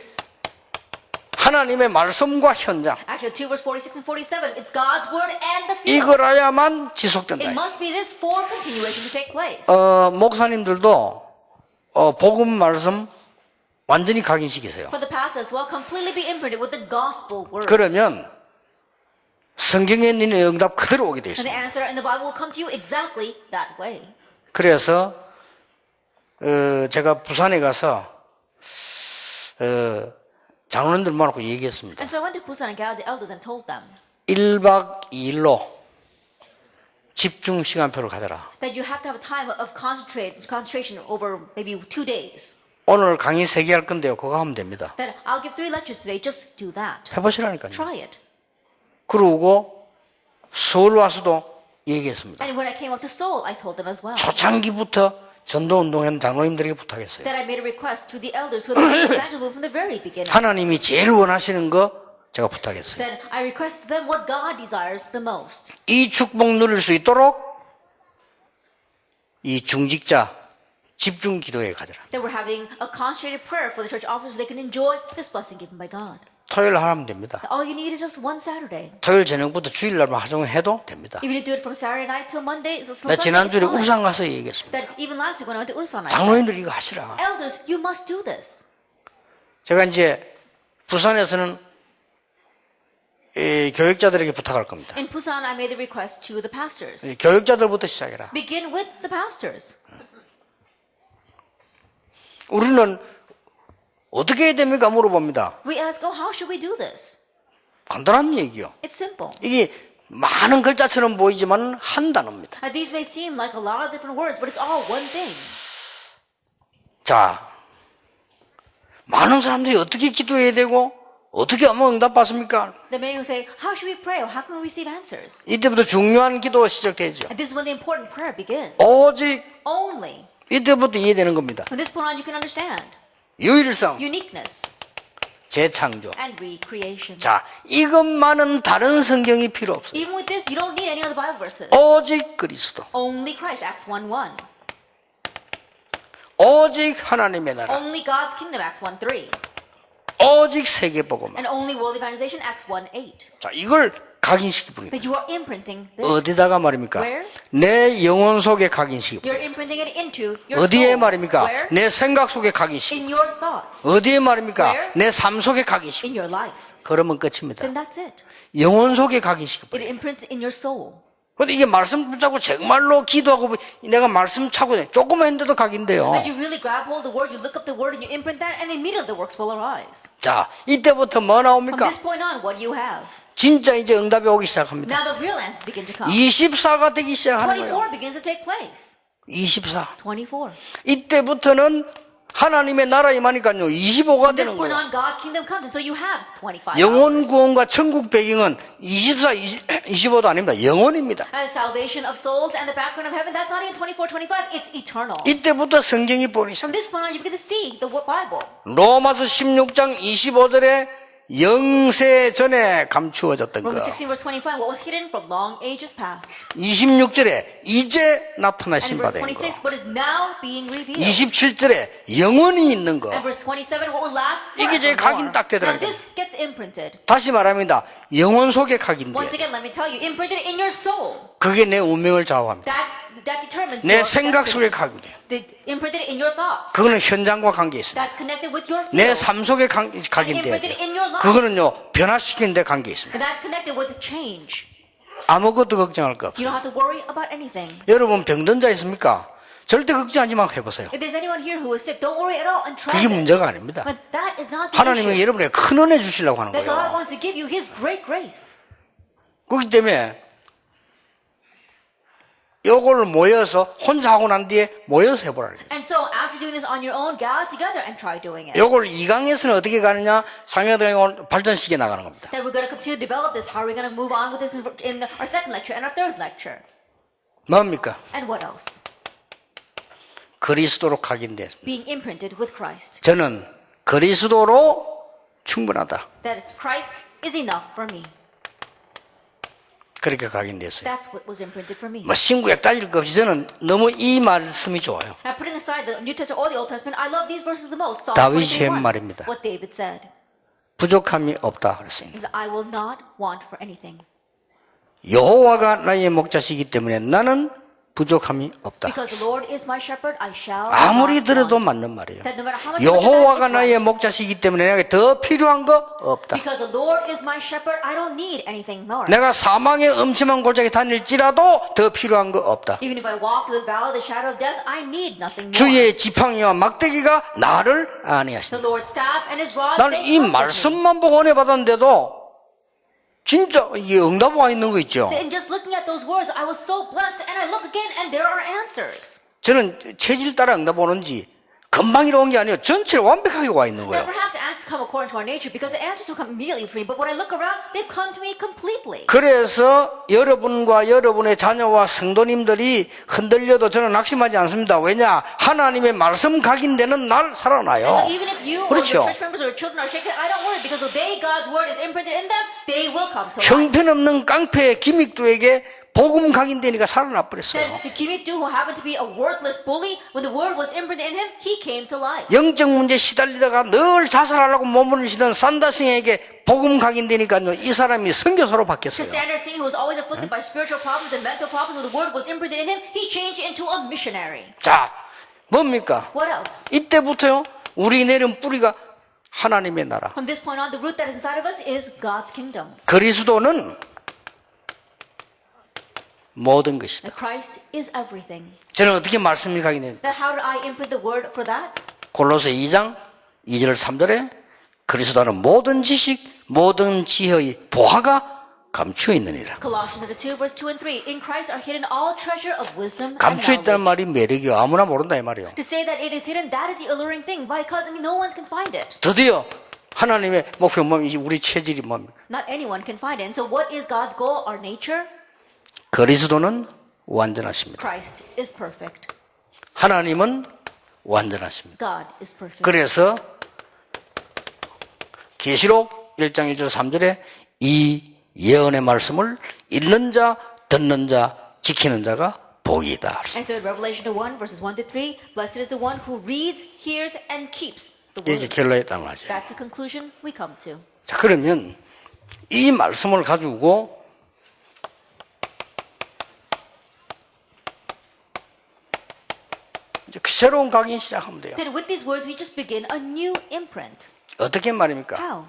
하나님의 말씀과 현장 Actually, 2 verse 46 and 47, it's God's word and the field. 이거라야만 지속된다. It must be this for continuation to take place. 목사님들도 복음 말씀 완전히 각인시키세요. For the pastors, well, completely be imprinted with the gospel word. 그러면 성경에 있는 응답 그대로 오게 되어 And the 있습니다. answer in the Bible will come to you exactly that way. 그래서 제가 부산에 가서 장로님들 모아놓고 얘기했습니다. And so I went to Busan and gathered the elders and told them 1박 2일로 집중 시간표를 가져라. that you have to have a time of concentration over maybe 2 days. 오늘 강의 3개 할 건데요. 그거 하면 됩니다. Then I'll give 3 lectures today. Just do that. 해보시라니까요. Try it. 그러고 서울 와서도 얘기했습니다. And when I came up to Seoul, I told them as well 초창기부터 전도운동하는 장로님들에게 부탁했어요. that I made a request to the elders who have been evangelized from the very beginning. 하나님이 제일 원하시는 거 제가 부탁했어요. Then I request them what God desires the most. 이 축복 누릴 수 있도록 이 중직자 집중 기도에 가져라. That we're having a concentrated prayer for the church officers so they can enjoy this blessing given by God. 토요일 하면 됩니다. All you need is just one Saturday. 토요일 저녁부터 주일날만 하정해도 됩니다. Even if you do it from Saturday night till Monday, so 나 Sunday, it's 지난주에 fine. 울산 가서 얘기했습니다. That even last week when I went to Ulsan, I said, 장로님들 이거 하시라. elders, you must do this. 제가 이제 부산에서는 교육자들에게 부탁할 겁니다. In Busan, I made the request to the pastors. 교육자들부터 시작해라. Begin with the pastors. 우리는 어떻게 해야 됩니까? 물어봅니다. We ask, oh, how should we do this? 간단한 얘기요. It's simple. 이게 많은 글자처럼 보이지만 한 단어입니다. These may seem like a lot of different words, but it's all one thing. 자, 많은 사람들이 어떻게 기도해야 되고 어떻게 하면 응답받습니까? The many who say, how should we pray or how can we receive answers? 이때부터 중요한 기도가 시작되죠. And this is when the important prayer begins. 오직 Only. 이때부터 이해되는 겁니다. From this point on, you can understand 유일성, uniqueness 재창조. and recreation. 자, 이것만은 다른 성경이 필요 없어요. Even with this, you don't need any other Bible verses. 오직 그리스도, Only Christ, Acts 1:1. 오직 하나님의 나라, Only God's kingdom, Acts 1:3. 오직 세계복음. And only world evangelization, Acts 1:8. 자, 이걸 각인시키 부릅니다. That you are imprinting this. 어디다가 말입니까? Where? 내 영혼 속에 각인시키 부릅니다. You're imprinting it into your 어디에 soul. 말입니까? Where? 내 생각 속에 각인시키. In your thoughts. 어디에 말입니까? Where? 내 삶 속에 각인시키. In your life. 그러면 끝입니다. Then that's it. 영혼 속에 각인시키 It 부릅니다. imprints in your soul. 근데 이게 말씀 붙잡고 정말로 기도하고 내가 말씀 차고 조금만 했는데도 각인돼요. And you really grab hold of the word, you look up the word, and you imprint that, and immediately the works will arise. 자, 이때부터 뭐 From 나옵니까? this point on, what do you have? 진짜 이제 응답이 오기 시작합니다. Now the real answers begin to come. 24가 되기 시작하는 거예요. 24 begins to take place. 24. 24. 이때부터는 하나님의 나라 임하니까요. 25가 From this 되는 point 거예요. on, God's kingdom comes, and so you have 25 영혼 hours. 구원과 천국 배경은 24, 25도 아닙니다. 영혼입니다. And salvation of souls and the background of heaven, that's not even 24, 25, it's eternal. 이때부터 성경이 보이기 시작. From this point on, you begin to see the Bible. 로마서 16장 25절에 영세 전에 감추어졌던 거. Romans 16 verse 25, what was hidden from long ages past. 26절에 이제 And 나타나신 in 바 verse 된 거. 26, what is now being revealed. 27절에 영원히 있는 거. And verse 27, what will last 이게 이제 각인 forevermore. 딱 Now 되더라고요. this gets imprinted. 다시 말합니다. 영혼 속에 각인돼. Once again, let me tell you, imprinted in your soul. 그게 내 운명을 좌우합니다. That determines 내 your 생각 속에 destiny. 각인돼. Imprinted in your thoughts. 그거는 현장과 관계 있습니다. That's connected with your 내 field. 삶 속에 And 각인돼야 imprinted 돼요. in your life. 그거는요 변화시키는 데 관계 있습니다. And that's connected with change. 아무것도 걱정할 거 없어요. You don't have to worry about anything. 여러분 병든 자 있습니까? 절대 걱정하지만 해보세요. If there's anyone here who is sick, don't worry at all and try 그게 this. 문제가 아닙니다. But that is not the 하나님은 issue. 여러분에게 큰 은혜 주시려고 하는 That God 거예요. wants to give you His great grace. 그렇기 때문에 요걸 모여서 혼자 하고 난 뒤에 모여서 해보라. And so after doing this on your own, gather together and try doing it. 요걸 2강에서는 어떻게 가느냐? 상여대학원 발전시켜 나가는 겁니다. Then we're going to continue to develop this. How are we going to move on with this in our second lecture and our third lecture? 뭡니까? And what else? 그리스도로 각인돼. Being imprinted with Christ. 저는 그리스도로 충분하다. That Christ is enough for me. 그렇게 각인됐어요. That's what was imprinted for me. 뭐 신구약 따질 것 없이 저는 너무 이 말씀이 좋아요. Now putting aside the New Testament or the Old Testament, I love these verses the most. Psalm 다윗이 23:1. 한 말입니다. What David said 부족함이 없다 그랬습니다. is, I will not want for anything. 여호와가 나의 목자시기 때문에 나는 부족함이 없다. Because the Lord is my shepherd, I shall 아무리 not 들어도 want. 맞는 말이에요. That no matter how much 여호와가 it's 나의 right. 목자시기 때문에 내가 더 필요한 거 없다. Because the Lord is my shepherd, I don't need anything more. 내가 사망의 음침한 골짜기 다닐지라도 더 필요한 거 없다. Even if I walk through the valley of the shadow of death, I need nothing more. 주의 지팡이와 막대기가 나를 The 안위하신다. Lord's staff and His rod. 나는 they 이 comfort me. 말씀만 보고 은혜 받았는데도 진짜 이게 응답 와 있는 거 있죠. And just looking at those words, I was so blessed. And I look again, and there are answers. 저는 체질 따라 응답 오는지 금방 이런 게 아니에요. 전체를 완벽하게 와 있는 Now, 거예요. perhaps answers come according to our nature because the answers will come immediately for me. But when I look around, they've come to me completely. 그래서 여러분과 여러분의 자녀와 성도님들이 흔들려도 저는 낙심하지 않습니다. 왜냐? 하나님의 말씀 각인되는 날 살아나요. So even if you or 그렇죠. your church members or your children are shaken, I don't worry because the day God's word is imprinted in them, they will come to life. 형편없는 깡패 기믹두에게 복음 각인되니까 살아나 버렸어요. Then to Kimikdu, who happened to be a worthless bully, when the word was imprinted in him, he came to life. 영적 문제 시달리다가 늘 자살하려고 몸부림치던 산다싱에게 복음 각인되니까요. 이 사람이 선교사로 To 바뀌었어요. Sander Singh, who was always afflicted by spiritual problems and mental problems, when the word was imprinted in him, he changed into a missionary. 자, 뭡니까? What else? 이때부터요. 우리 내린 뿌리가 하나님의 나라. From this point on, the root that is inside of us is God's kingdom. 그리스도는 모든 것이다. That Christ is everything. 저는 어떻게 말씀이 각인되는지 That how did I imprint the word for that? 골로새 2장 2절 3절에 그리스도는 모든 지식 모든 지혜의 보화가 감추어 있느니라. Colossians 2, verse 2 and 3. In Christ are hidden all treasure of wisdom and 감추어 있다는 knowledge. 말이 매력이요. 아무나 모른다 이 말이요. To say that it is hidden, that is the alluring thing. Because no one can find it. 드디어 하나님의 목표 뭡니까? 우리 체질이 뭡니까? Not anyone can find it. And so what is God's goal, our nature? 그리스도는 완전하십니다. Christ is perfect. 하나님은 완전하십니다. God is perfect. 그래서 계시록 1장 1절 3절에 이 예언의 말씀을 읽는 자, 듣는 자, 지키는 자가 복이다. And so in Revelation 1, verses 1 to 3, blessed is the one who reads, hears, and keeps the 이제 word. 결론에 딱 맞아요. That's the conclusion we come to. 자, 그러면 이 말씀을 가지고 이제 새로운 각인 시작하면 돼요. Then with these words, we just begin a new imprint. 어떻게 말입니까? How?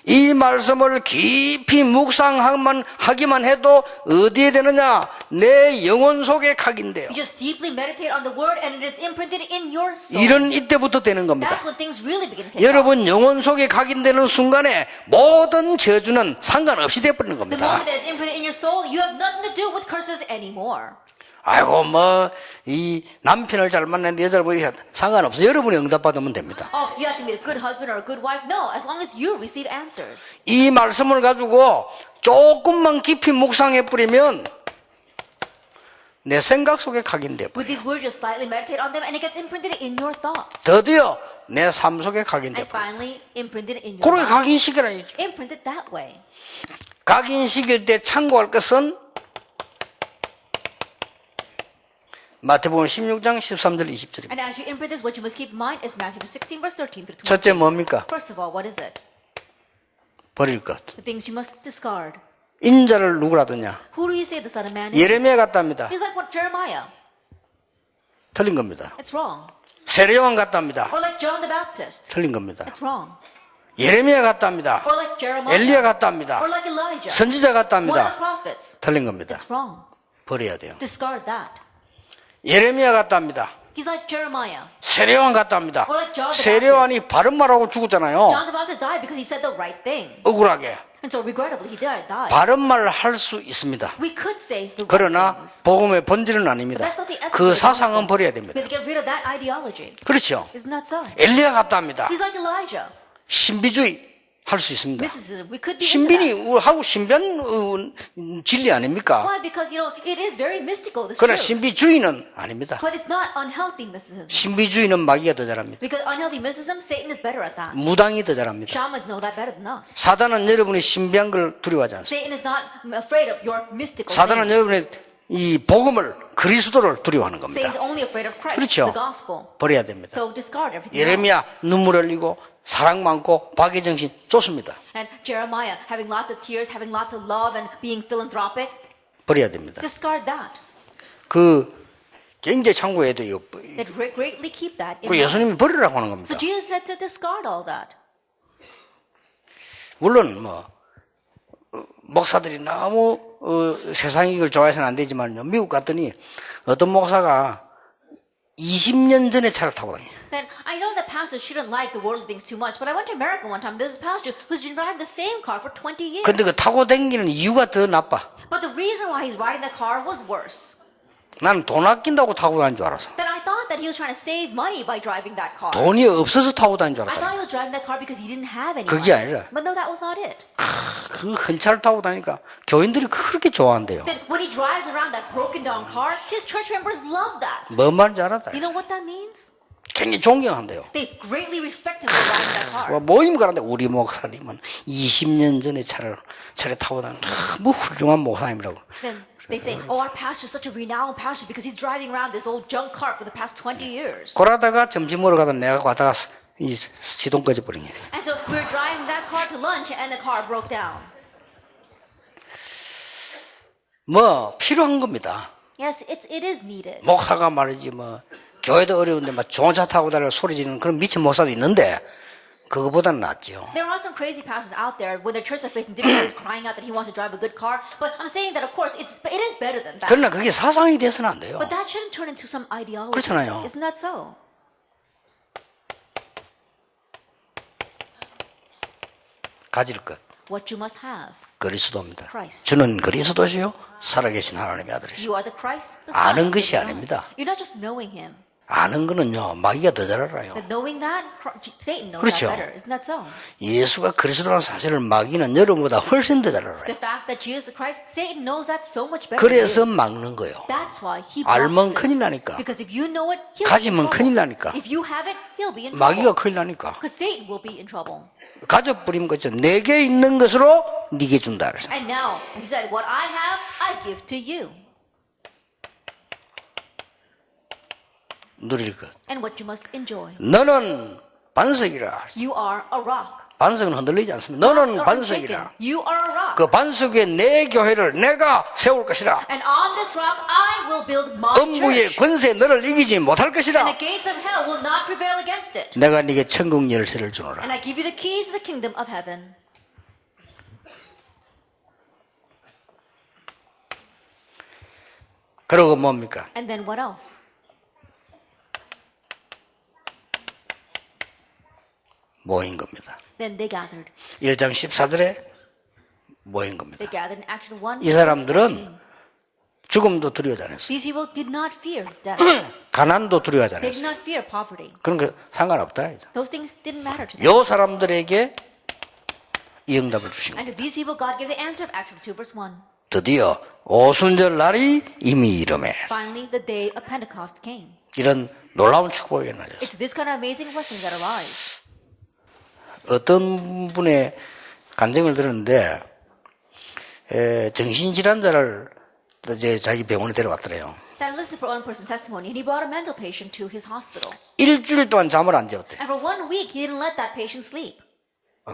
이 말씀을 깊이 묵상하기만 해도 어디에 되느냐? 내 영혼 속에 각인돼요. You just deeply meditate on the word and it is imprinted in your soul. 이런 이때부터 되는 겁니다. That's when things really begin to take off. 여러분 영혼 속에 각인되는 순간에 모든 저주는 상관없이 돼버리는 The 겁니다. moment that it's imprinted in your soul, you have nothing to do with curses anymore. 아이고 뭐 이 남편을 잘 만났는데 여자를 보니까 상관없어. 여러분이 응답받으면 됩니다. Oh, you have to meet a good husband or a good wife? No, as long as you receive answers. 이 말씀을 가지고 조금만 깊이 묵상해 뿌리면 내 생각 속에 각인돼. With these words, just slightly meditate on them and it gets imprinted in your thoughts. 드디어 내 삶 속에 각인돼. And finally, imprinted in your 그렇게 life. 각인시키라. Imprinted that way. 각인시킬 때 참고할 것은 마태복음 16장 13절 20절입니다. And as you imprint this, what you must keep in mind is Matthew 16, verse 13 through 20. 첫째 뭡니까? First of all, what is it? 버릴 것. The things you must discard. 인자를 누구라더냐? Who do you say the Son of Man is? 예레미야 같답니다. He's like what Jeremiah. 틀린 겁니다. It's wrong. 세례요한 같답니다. Or like John the Baptist. 틀린 겁니다. It's wrong. 예레미야 같답니다. Or like Jeremiah. 엘리야 같답니다. Or like Elijah. 선지자 One of the 같답니다. prophets. 틀린 겁니다. It's wrong. 버려야 돼요. Discard that. 예레미야 같답니다. He's like Jeremiah. 세례요한 같답니다. Or like John the 세례요한이 바른 말하고 죽었잖아요. John the Baptist died because he said the right thing. 억울하게. And so regrettably, he died. 바른 말을 할 수 있습니다. We could say the right 그러나 things. 복음의 본질은 아닙니다. But that's not the essence 그 of the 사상은 gospel. 버려야 We 됩니다. have to get rid of that ideology. 그렇죠. Isn't that so? 엘리야 같다 합니다. He's like Elijah. 신비주의 할 수 있습니다. Mysticism. We could be into 신비니 that. 하고 신비한 진리 아닙니까? Why? Because, it is very mystical, this 그러나 truth. 신비주의는 아닙니다. But it's not unhealthy mysticism. 신비주의는 마귀가 더 잘합니다. Because unhealthy mysticism, Satan is better at that. 무당이 더 잘합니다. Shamans know that better than us. 사단은 여러분이 신비한 걸 두려워하지 않습니다. Satan is not afraid of your mystical 사단은 things. 여러분의 이 복음을 그리스도를 두려워하는 겁니다. Satan's only afraid of Christ, 그렇죠. the gospel. 버려야 됩니다. So discard everything 예레미야 else. 눈물 흘리고 사랑 많고 박애정신 좋습니다. And Jeremiah having lots of tears, having lots of love, and being philanthropic. 버려야 됩니다. Discard that. 그 경제 창고에도 이거 That greatly keep that in 그 mind. 예수님이 버리라고 하는 겁니다. So Jesus said to discard all that. 물론 목사들이 너무 세상 이익을 좋아해서는 안 되지만요. 미국 갔더니 어떤 목사가 20년 전에 차를 타고 다녀요. Then I know that pastors shouldn't like the worldly things too much, but I went to America one time. There's a pastor who's been driving the same car for 20 years. 근데 그 타고 다니는 이유가 더 나빠. But the reason why he's riding the car was worse. 나는 돈 아낀다고 타고 다니는 줄 알았어. Then I thought that he was trying to save money by driving that car. 돈이 없어서 타고 다니는 줄 I thought 알았다. he was driving that car because he didn't have any 그게 money. 아니라. But no, that was not it. 그 큰 차를 타고 다니까 교인들이 그렇게 좋아한대요. Then when he drives around that broken down car, his church members love that. 뭔 말인지 알았다. You know what that means? 굉장히 존경한대요. They greatly respect him for driving that car. 모임 가는데 우리 목사님은 20년 전에 차를 타고 다니는 뭐 훌륭한 목사님이라고. Then they say, oh, our pastor is such a renowned pastor because he's driving around this old junk car for the past 20 years. 그러다가 점심 먹으러 가다 내가 가다가 이 시동 꺼져 버린 거예요. And so we were driving that car to lunch and the car broke down. 필요한 겁니다. Yes, it is needed. 목사가 말이지 교회도 어려운데 막 좋은 차 타고 다니고 소리 지르는 그런 미친 목사도 있는데 그거보다는 낫죠. There are some crazy pastors out there when their churches are facing difficulties crying out that he wants to drive a good car. But I'm saying that of course it is better than that. 그러나 그게 사상이 돼서는 안 돼요. But that shouldn't turn into some ideology. 그렇잖아요. Isn't that so? 가질 것 What you must have. 그리스도입니다. Christ. 주는 그리스도시요 살아계신 하나님의 아들이시오. You are the Christ, the Son. 아는 of the 것이 living God. 아닙니다. You're not just knowing him. 아는 거는요 마귀가 더 잘 알아요. But knowing that, Satan knows 그렇죠. that better. Isn't that so? 예수가 그리스도라는 사실을 마귀는 여러분보다 훨씬 더 잘 알아요. The fact that Jesus is Christ, Satan knows that so much better. 그래서 than you. 막는 거예요. That's why he 알면 blocks it. 큰일 나니까. Because if you know it, he'll 가지면 be in 큰일 trouble. 나니까. If you have it, he'll be in 마귀가 trouble. 큰일 나니까. Because Satan will be in trouble. 가져버린 거죠. 내게 있는 것으로 네게 준다 그래서. And now, he said, what I have, I give to you. 누릴 것. And what you must enjoy. 너는 반석이라. You are a rock. 반석은 흔들리지 않습니다. Rocks 너는 are 반석이라. unshaken. You are a rock. 그 반석 위에 내 교회를 내가 세울 것이라. And on this rock, I will build my 음부의 church. 권세 너를 이기지 못할 And 것이라. the gates of hell will not prevail against it. 내가 네게 천국 열쇠를 주노라. And I give you the keys to the kingdom of heaven. 그러고 뭡니까? And then what else? 모인 겁니다. Then they gathered. 1장 14절에 모인 겁니다. They gathered in Action 1. 이 사람들은 죽음도 두려워하지 않았어요. These people did not fear death. 가난도 두려워하지 They did 않았어요. not fear poverty. 그런 거 상관없다. Those things didn't matter to them. 요 사람들에게 이 응답을 주신 거예요. And to these people, God gave the answer of Action 2, verse 1. 드디어 오순절 날이 이미 이름에 Finally, the day of Pentecost came. 이런 놀라운 축복이 일어나졌어요. It's this kind of amazing blessing that arise. 어떤 분의 간증을 들었는데 정신질환자를 이제 자기 병원에 데려왔더래요. That listened to one person's testimony, and he brought a mental patient to his hospital. 일주일 동안 잠을 안 재웠대. And for 1 week, he didn't let that patient sleep.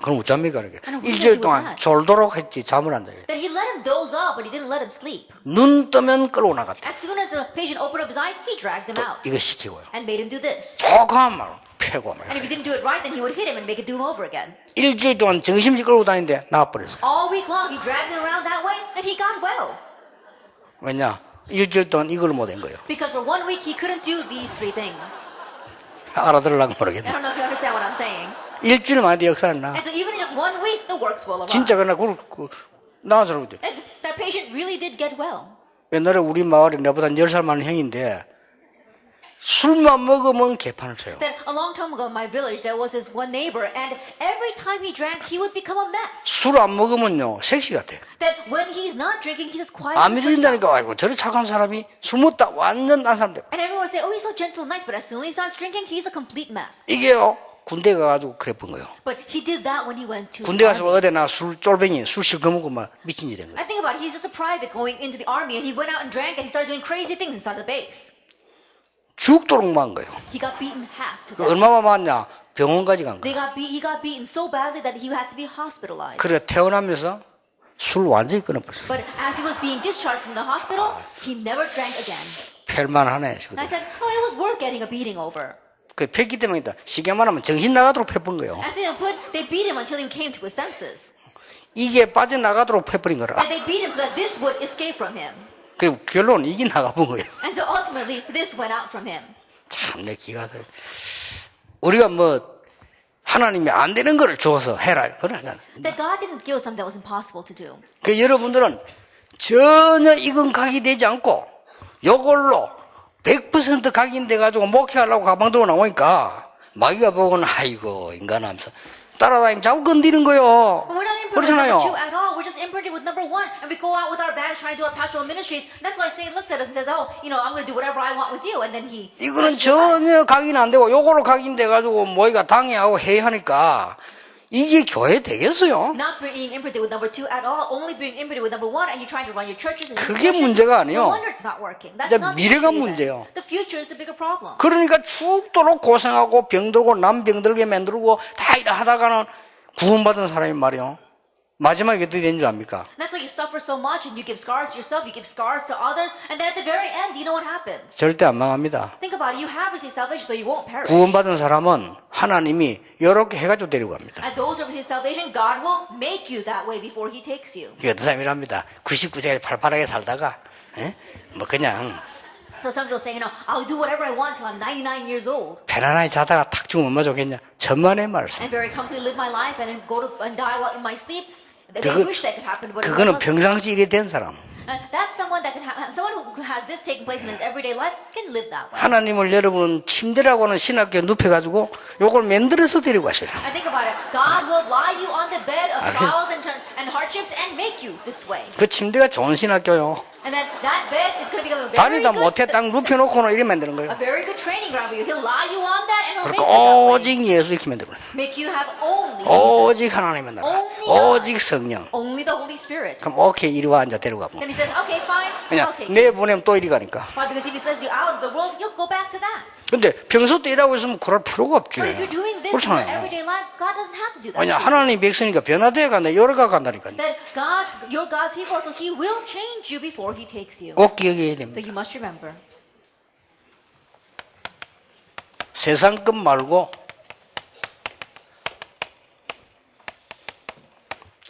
그럼 어쩝니까 그렇게? 아니, 일주일 우리가 동안 이거야. 졸도록 했지 잠을 안 자게. Then he let him doze off, but he didn't let him sleep. 눈 뜨면 끌고 나갔대. As soon as the patient opened up his eyes, he dragged him out 이거 시키고요. and made him do this. 조금 패고 말. And if he didn't do it right, then he would hit him and make it do him over again. 일주일 동안 정신없이 끌고 다니는데 나와버렸어. All week long, he dragged him around that way, and he got well. 왜냐? 일주일 동안 이걸 못한 거예요. Because for 1 week, he couldn't do these 3 things. 알아들으려고 I 모르겠네. don't know if you understand what I'm saying. 일주일 만에 역사를 나. And so even in just 1 week, the works will arise. 진짜 그나 나은 사람 돼. And that patient really did get well. 옛날에 우리 마을에 내보다 10살 많은 형인데 술만 먹으면 개판을 쳐요. Then a long time ago in my village, there was this one neighbor, and every time he drank, he would become a mess. 술 안 먹으면요 섹시 같아. That when he's not drinking, he's just quiet. 안 믿어진다니까. 아이고 저리 착한 사람이 술 먹다 완전 딴 사람 돼. And everyone would say, oh, he's so gentle and nice, but as soon as he starts drinking, he's a complete mess. 이게요 군대 가가지고 그래 본 거예요. But he did that when he went to 군대 the 가서 army. 어디나 술 쫄뱅이 술 실거먹고 막 미친 일인 거예요. I think about it, he's just a private going into the army, and he went out and drank, and he started doing crazy things inside the base. 죽도록 만 거예요. He got beaten half to 그 death. 얼마나 맞냐 병원까지 간 거예요. He got beaten so badly that he had to be hospitalized. 그래 태어나면서 술 완전히 끊어버렸어요. But as he was being discharged from the hospital, he never drank again. 팰만하네. And I said, oh, it was worth getting a beating over. 그 팼기 때문이다. 쉽게 말하면 정신 나가도록 패본 거예요. As they beat him until he came to his senses. 이게 빠져나가도록 패버린 거라. And they beat him so that this would escape from him. 그리고 결론 이게 나가본 거예요. And so ultimately, this went out from him. 참 내 기가 들. 우리가 뭐 하나님이 안 되는 거를 줘서 해라. 그러냐. That God didn't give us something that was impossible to do. 그 여러분들은 전혀 이건 각이되지 않고 요걸로 100% 각인돼 가지고 목회하려고 가방 들고 나오니까 마귀가 보고는 아이고 인간하면서 따라다니면 자꾸 건드리는 거요. We're not imprinted with 그렇잖아요. number 2 at all. We're just imprinted with number 1. And we go out with our bags trying to do our pastoral ministries. That's why Satan looks at us and says, oh, I'm going to do whatever I want with you. And then he... 이거는 전혀 각인 안 되고 요걸로 각인돼 가지고 뭐가 당해하고 해하니까 이게 교회 되겠어요? Not being imprinted with number 2 at all. Only being imprinted with number 1. And you're trying to run your churches. And 그게 문제가 no 아니에요. wonder it's not working. That's 이제 not the 미래가 issue 문제예요. even. The future is the bigger problem. 그러니까 죽도록 고생하고 병들고 남 병들게 만들고 다 이래 하다가는 구원받은 사람이 말이요. 마지막에 어떻게 된 줄 압니까? And that's why you suffer so much and you give scars to yourself, you give scars to others, and then at the very end, you know what happens? 절대 안 망합니다. Think about it. You have received salvation, so you won't perish. 구원받은 사람은 하나님이 이렇게 해가지고 데리고 갑니다. And those who receive salvation, God will make you that way before He takes you. 그게 어떤 사람이랍니다. 99세까지 팔팔하게 살다가 뭐 그냥 So some people say, I'll do whatever I want till I'm 99 years old, 편안하게 자다가 탁 죽으면 얼마나 좋겠냐. 천만의 말씀. and very comfortably live my life and then go to and die while in my sleep. They 그거- wish that could happen, but it 그거는 doesn't. 평상시 일이 된 사람. And that's someone that can have someone who has this taking place in his everyday life can live that way. 하나님을 여러분 침대라고 하는 신학교에 눕혀가지고 요걸 만들어서 데리고 가셔요. I think about it. God will lie you on the bed of trials and hardships and make you this way. 그 침대가 좋은 신학교요. And then that bed is going to become a very 다니다 good, 못해 딱 눕혀놓고는 이래 만드는 거예요. a very good training ground for you. He'll lie you on that and he'll make 그러니까 you that way. 오직 예수 이렇게 만들어. Make you have only Jesus, 오직 하나님의 나라. Only 오직 성령. only the Holy Spirit. 그럼 오케이 이리 와 앉아 데리고 가고. Then he says, okay, fine, 그냥 I'll take you. 내보내면 또 이리 가니까. Why? Because if he says you out of the world, you'll go back to that. 근데 평소 때 일하고 있으면 그럴 필요가 없지. But if you're doing this in your 그렇잖아요. everyday life, God doesn't have to do that. 왜냐 to you. 하나님 백성이니까 변화되어 간다. 열어가 간다니까요. That you're God's people, so He will change you before He takes you. 꼭 기억해야 So 됩니다. you must remember. 세상 것 말고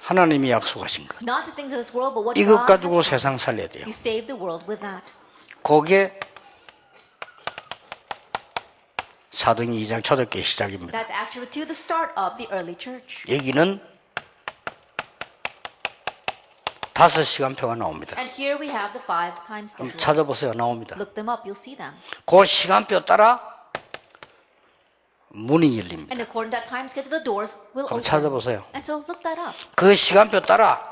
하나님이 약속하신 것. Not the things of this world, but what 이것 God has 가지고 promised. 세상 살려야 돼요. You save the world with that. 그게 사도행 2장 초대교회 시작입니다. That's actually to the start of the early church. 여기는 5시간표가 나옵니다. And here we have the 5 time 그럼 schedules. 찾아보세요. 나옵니다. Look them up, you'll see them. 그 시간표 따라 문이 열립니다. And according to that time schedule, the doors will 그럼 open. 찾아보세요. And so look that up. 그 시간표 따라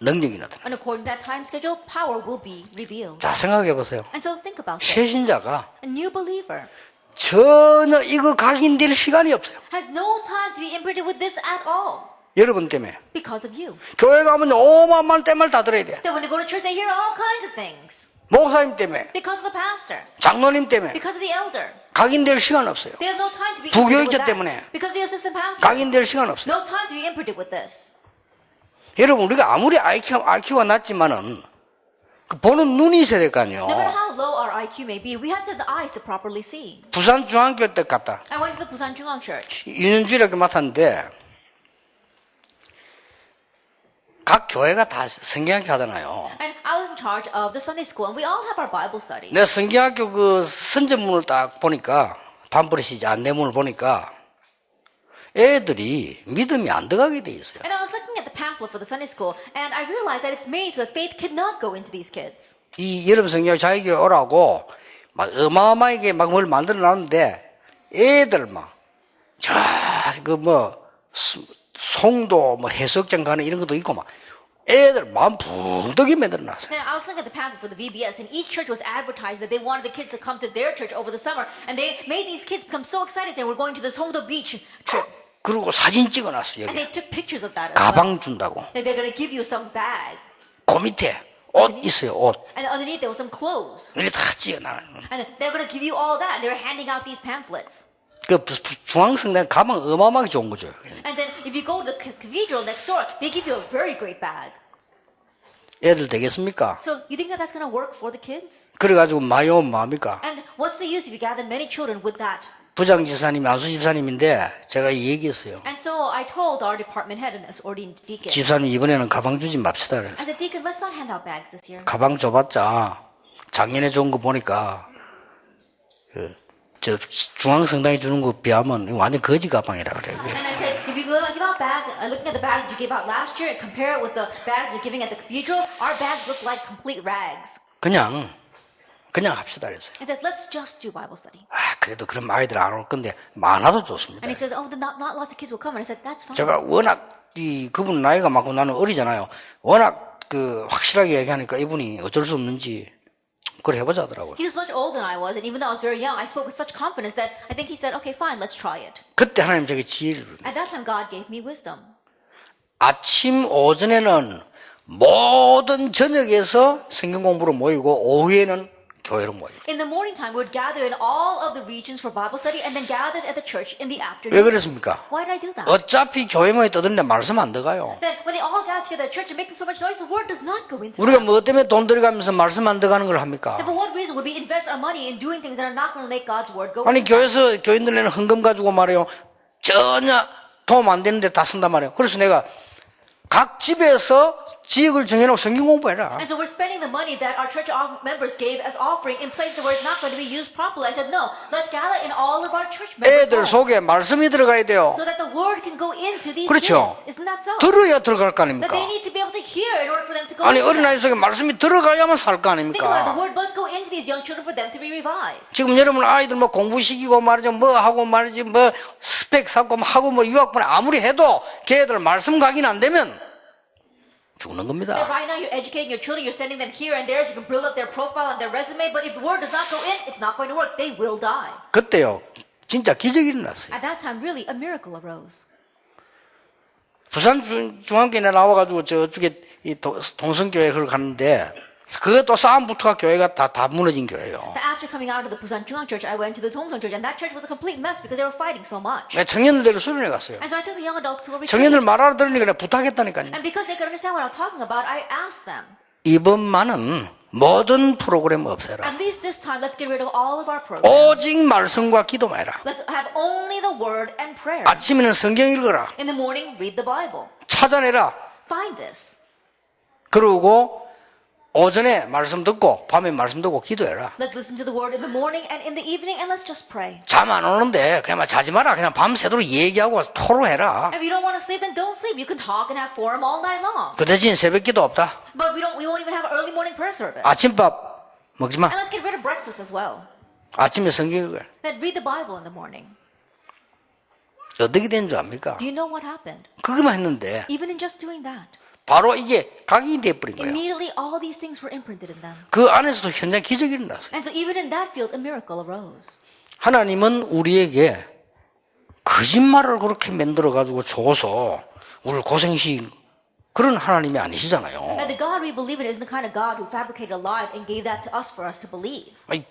능력이 나타나. And according to that time schedule, power will be revealed. 자 생각해 보세요. And so think about this. 새신자가 A new believer 전혀 이거 각인될 시간이 없어요. has no time to be imprinted with this at all 여러분 때문에. because of you. 교회 가면 어마어마한 때말 다 들어야 돼. That when they go to church, they hear all kinds of things 목사님 때문에, because of the pastor, 장로님 때문에 because of the elder. 각인될 시간 없어요. They have no time to be 부교육자 imprinted with 때문에 that because the assistant pastor. 각인될 시간 없어요. No time to be imprinted with this. 여러분 우리가 아무리 IQ가 낮지만은 그 보는 눈이 있어야 될 거 아니에요. No matter how low our IQ may be, we have to have the eyes to properly see. 부산 중앙교 때 갔다. I went to the Busan Jungang Church. 2년주일에 이렇게 맡았는데 각 교회가 다 성경학교 하잖아요. And I was in charge of the Sunday school, and we all have our Bible studies. 내 성경학교 그 선전문을 딱 보니까 밤버릇이지 안내문을 보니까 애들이 믿음이 안 들어가게 돼 있어요. And I was looking at the pamphlet for the Sunday school, and I realized that it's made so that faith cannot go into these kids. 이 여러분 성경 자기교회 오라고 막 어마어마하게 막 뭘 만들어 놨는데 애들 송도 해석장 가는 이런 것도 있고 막 애들 마음 붕뜨게 만들어 놨어요. And I was looking at the pamphlet for the VBS, and each church was advertised that they wanted the kids to come to their church over the summer, and they made these kids become so excited saying, we're going to the Songdo Beach trip. 그리고 사진 찍어놨어요. And 여기 they took pictures of that as well. 가방 준다고. That they're going to give you some bag. 그 밑에 옷 있어요. 옷. And underneath there was some clothes. 이렇게 다 찍어놔. And they're going to give you all that. And they were handing out these pamphlets. 그 중앙성당 가방 어마어마하게 좋은 거죠. And then if you go to the cathedral next door, they give you a very great bag. 애들 되겠습니까? So you think that that's going to work for the kids? 그래가지고 많이 오면 뭐합니까? And what's the use if you gather many children with that? 부장 집사님이 안수 집사님인데 제가 얘기했어요. And so I told our department head and as ordained deacon, 집사님 이번에는 가방 주지 맙시다. 그래서. I said, Deacon, let's not hand out bags this year. 가방 줘봤자 작년에 좋은 거 보니까 저 중앙성당에 주는 거 비하면 완전 거지 가방이라 그래요. And I said, if you give out bags, looking at the bags you gave out last year and compare it with the bags you're giving at the cathedral, our bags look like complete rags. 그냥 합시다 그랬어요. I said, let's just do Bible study. 그래도 그런 아이들 안 올 건데 많아도 좋습니다. And he says, oh, then not lots of kids will come. And I said, that's fine. 제가 워낙 그분 나이가 많고 나는 어리잖아요. 워낙 확실하게 얘기하니까 이분이 어쩔 수 없는지 그걸 해보자 하더라고요. He was much older than I was, and even though I was very young, I spoke with such confidence that I think he said, okay, fine, let's try it. 그때 하나님 제게 지혜를 주는 거예요. At that time, God gave me wisdom. 아침 오전에는 모든 저녁에서 성경 공부로 모이고 오후에는 교회로 모이고. In the morning time, we would gather in all of the regions for Bible study and then gathered at the church in the 왜 afternoon. 그랬습니까? Why did I do that? 어차피 교회 모여 떠드는데 말씀 안 들어가요. Then when they all gather together at church and making so much noise, the word does not go into 우리가 them. 뭐 때문에 돈 들어가면서 말씀 안 들어가는 걸 합니까? Then for what reason would we invest our money in doing things that are not going to make God's word go 아니 into them? 교회에서 교인들 내는 헌금 가지고 말이에요. 전혀 도움 안 되는데 다 쓴단 말이에요. 그래서 내가 각 집에서 지역을 정해놓고 성경 공부해라. And so we're spending the money that our church members gave as offering in places where it's not going to be used properly. I said, no, let's gather in all of our church members' 애들 homes 속에 말씀이 들어가야 돼요. so that the word can go into these 그렇죠. kids. Isn't that so? 들어야 들어갈 거 That 아닙니까? they need to be able to hear in order for them to go 아니 into 어린아이 them. 속에 말씀이 들어가야만 살 거 Think about it. The 아닙니까? word must go into these young children for them to be revived. 지금 여러분 아이들 뭐 공부시키고 말이죠. 뭐 하고 말이지 뭐 스펙 쌓고 뭐 하고 뭐 유학번에 아무리 해도 걔들 말씀 각인 안 되면 죽는 That 겁니다. right now you're educating your children, you're sending them here and there so you can build up their profile and their resume, but if the word does not go in, it's not going to work. They will die. 그때요 진짜 기적이 일어났어요. At that time, really, a miracle arose. 부산 중앙교회 나와가지고 저쪽에 이 동성교회를 갔는데 그것도 싸움부터가 교회가 다 무너진 교회예요. That after coming out of the Busan Jungang Church, I went to the Dongseong Church, and that church was a complete mess because they were fighting so much. 내가 청년들대로 수련회 갔어요. And so I took the young adults to a retreat. 청년들 말 알아들으니까 내가 부탁했다니까요. And because they could understand what I'm talking about, I asked them, 이번만은 모든 프로그램 없애라. at least this time, let's get rid of all of our programs. 오직 말씀과 기도만 해라. Let's have only the word and prayer. 아침에는 성경 읽어라. In the morning, read the Bible. 찾아내라. Find this. 그러고 오전에 말씀 듣고 밤에 말씀 듣고 기도해라. Let's listen to the word in the morning and in the evening, and let's just pray. 잠 안 오는데 그냥 자지 마라. 그냥 밤새도록 얘기하고 토로해라. If you don't want to sleep, then don't sleep. You can talk and have forum all night long. 그 대신 새벽 기도 없다. But we won't even have an early morning prayer service. 아침밥 먹지 마. And let's get rid of breakfast as well. 아침에 성경 읽어라. Then read the Bible in the morning. 어떻게 된 줄 압니까? Do you know what happened? 그것만 했는데 Even in just doing that, 바로 이게 각인이 돼버린 거예요. immediately all these things were imprinted in them. 그 안에서도 현장 기적이 일어났어요. And so even in that field, a miracle arose. 하나님은 우리에게 거짓말을 그렇게 만들어가지고 줘서 우리를 고생시 그런 하나님이 아니시잖아요. And the God we believe in isn't the kind of God who fabricated a lie and gave that to us for us to believe. 아니,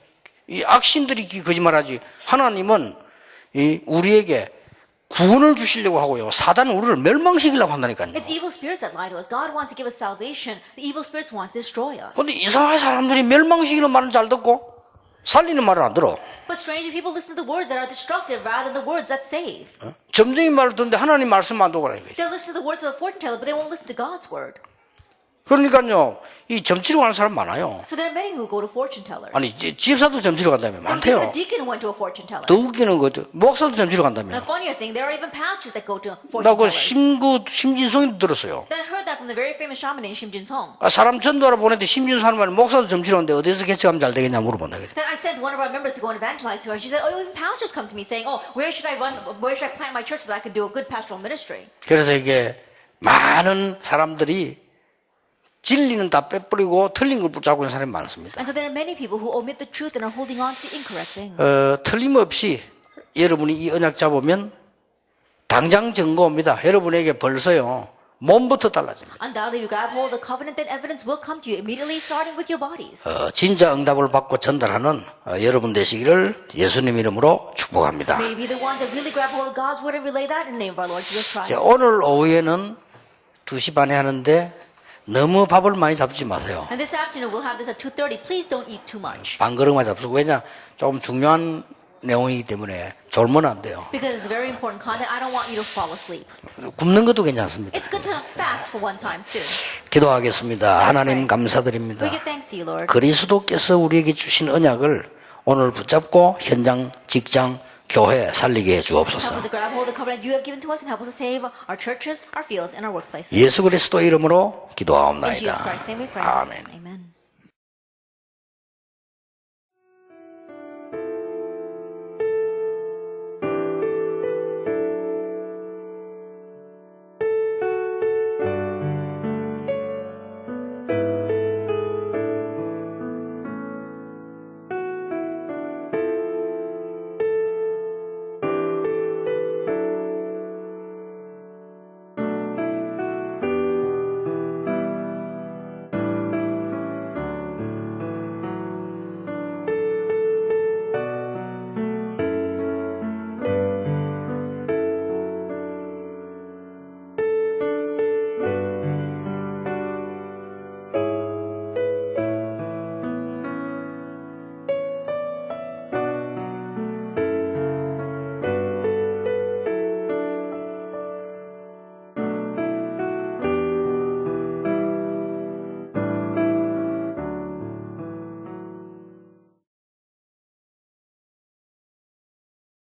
이 악신들이 거짓말하지. 하나님은 우리에게 구원을 주시려고 하고요. 사단은 우리를 멸망시키려고 한다니까요. It's evil spirits that lie to us. God wants to give us salvation. The evil spirits want to destroy us. 근데 이상한 사람들이 멸망시키는 말은 잘 듣고 살리는 말은 안 들어. But strangely, people listen to the words that are destructive rather than the words that save. 점쟁이 말을 듣는데 하나님 말씀 안 듣고 그래. They'll listen to the words of a fortune teller, but they won't listen to God's word. 그러니까요, 이 점치러 가는 사람 많아요. So there are many who go to fortune tellers. 아니, 집사도 점치러 간다며. Even 많대요. a deacon went to a fortune teller. 더 웃기는 것도, 목사도 점치러 The 간다며. funnier thing, there are even pastors that go to fortune 나 그 tellers. 심진성이도 들었어요. Then I heard that from the very famous shaman named Shim Jin-song. 아, 사람 전도하러 보냈는데 심진성 하는 말은 목사도 점치러 갔는데 어디서 개척하면 잘 되겠냐 물어본다. 그래. Then I sent one of our members to go and evangelize to her. She said, "Oh, even pastors come to me saying, 'Oh, where should I plant my church so that I can do a good pastoral ministry?'" 그래서 이게 많은 사람들이 진리는 다 빼버리고 틀린 걸 붙잡고 있는 사람이 많습니다. And so there are many people who omit the truth and are holding on to the incorrect things. 틀림없이 여러분이 이 언약 잡으면 당장 증거입니다. 여러분에게 벌써요 몸부터 달라집니다. Undoubtedly, you grab hold of the covenant, then evidence will come to you immediately, starting with your bodies. 진짜 응답을 받고 전달하는 여러분 되시기를 예수님 이름으로 축복합니다. May be the ones that really grab hold of God's word and relay that in the name of our Lord Jesus Christ. 오늘 오후에는 2시 반에 하는데 너무 밥을 많이 잡지 마세요. And this afternoon we'll have this at 2:30. Please don't eat too much. 반그릇만 잡수고. 왜냐? 조금 중요한 내용이기 때문에 졸면 안 돼요. Because it's very important content. I don't want you to fall asleep. 굶는 것도 괜찮습니다. It's good to fast for one time too. 기도하겠습니다. 하나님 감사드립니다. We give thanks to you, Lord. 그리스도께서 우리에게 주신 언약을 오늘 붙잡고 현장, 직장, 교회 살리게 해 Help 주옵소서. us to grab hold of the covenant you have given to us and help us to save our churches, our fields, and our workplaces. 예수 그리스도 이름으로 In Jesus 기도하옵나이다. Christ's name we pray. 아멘. Amen.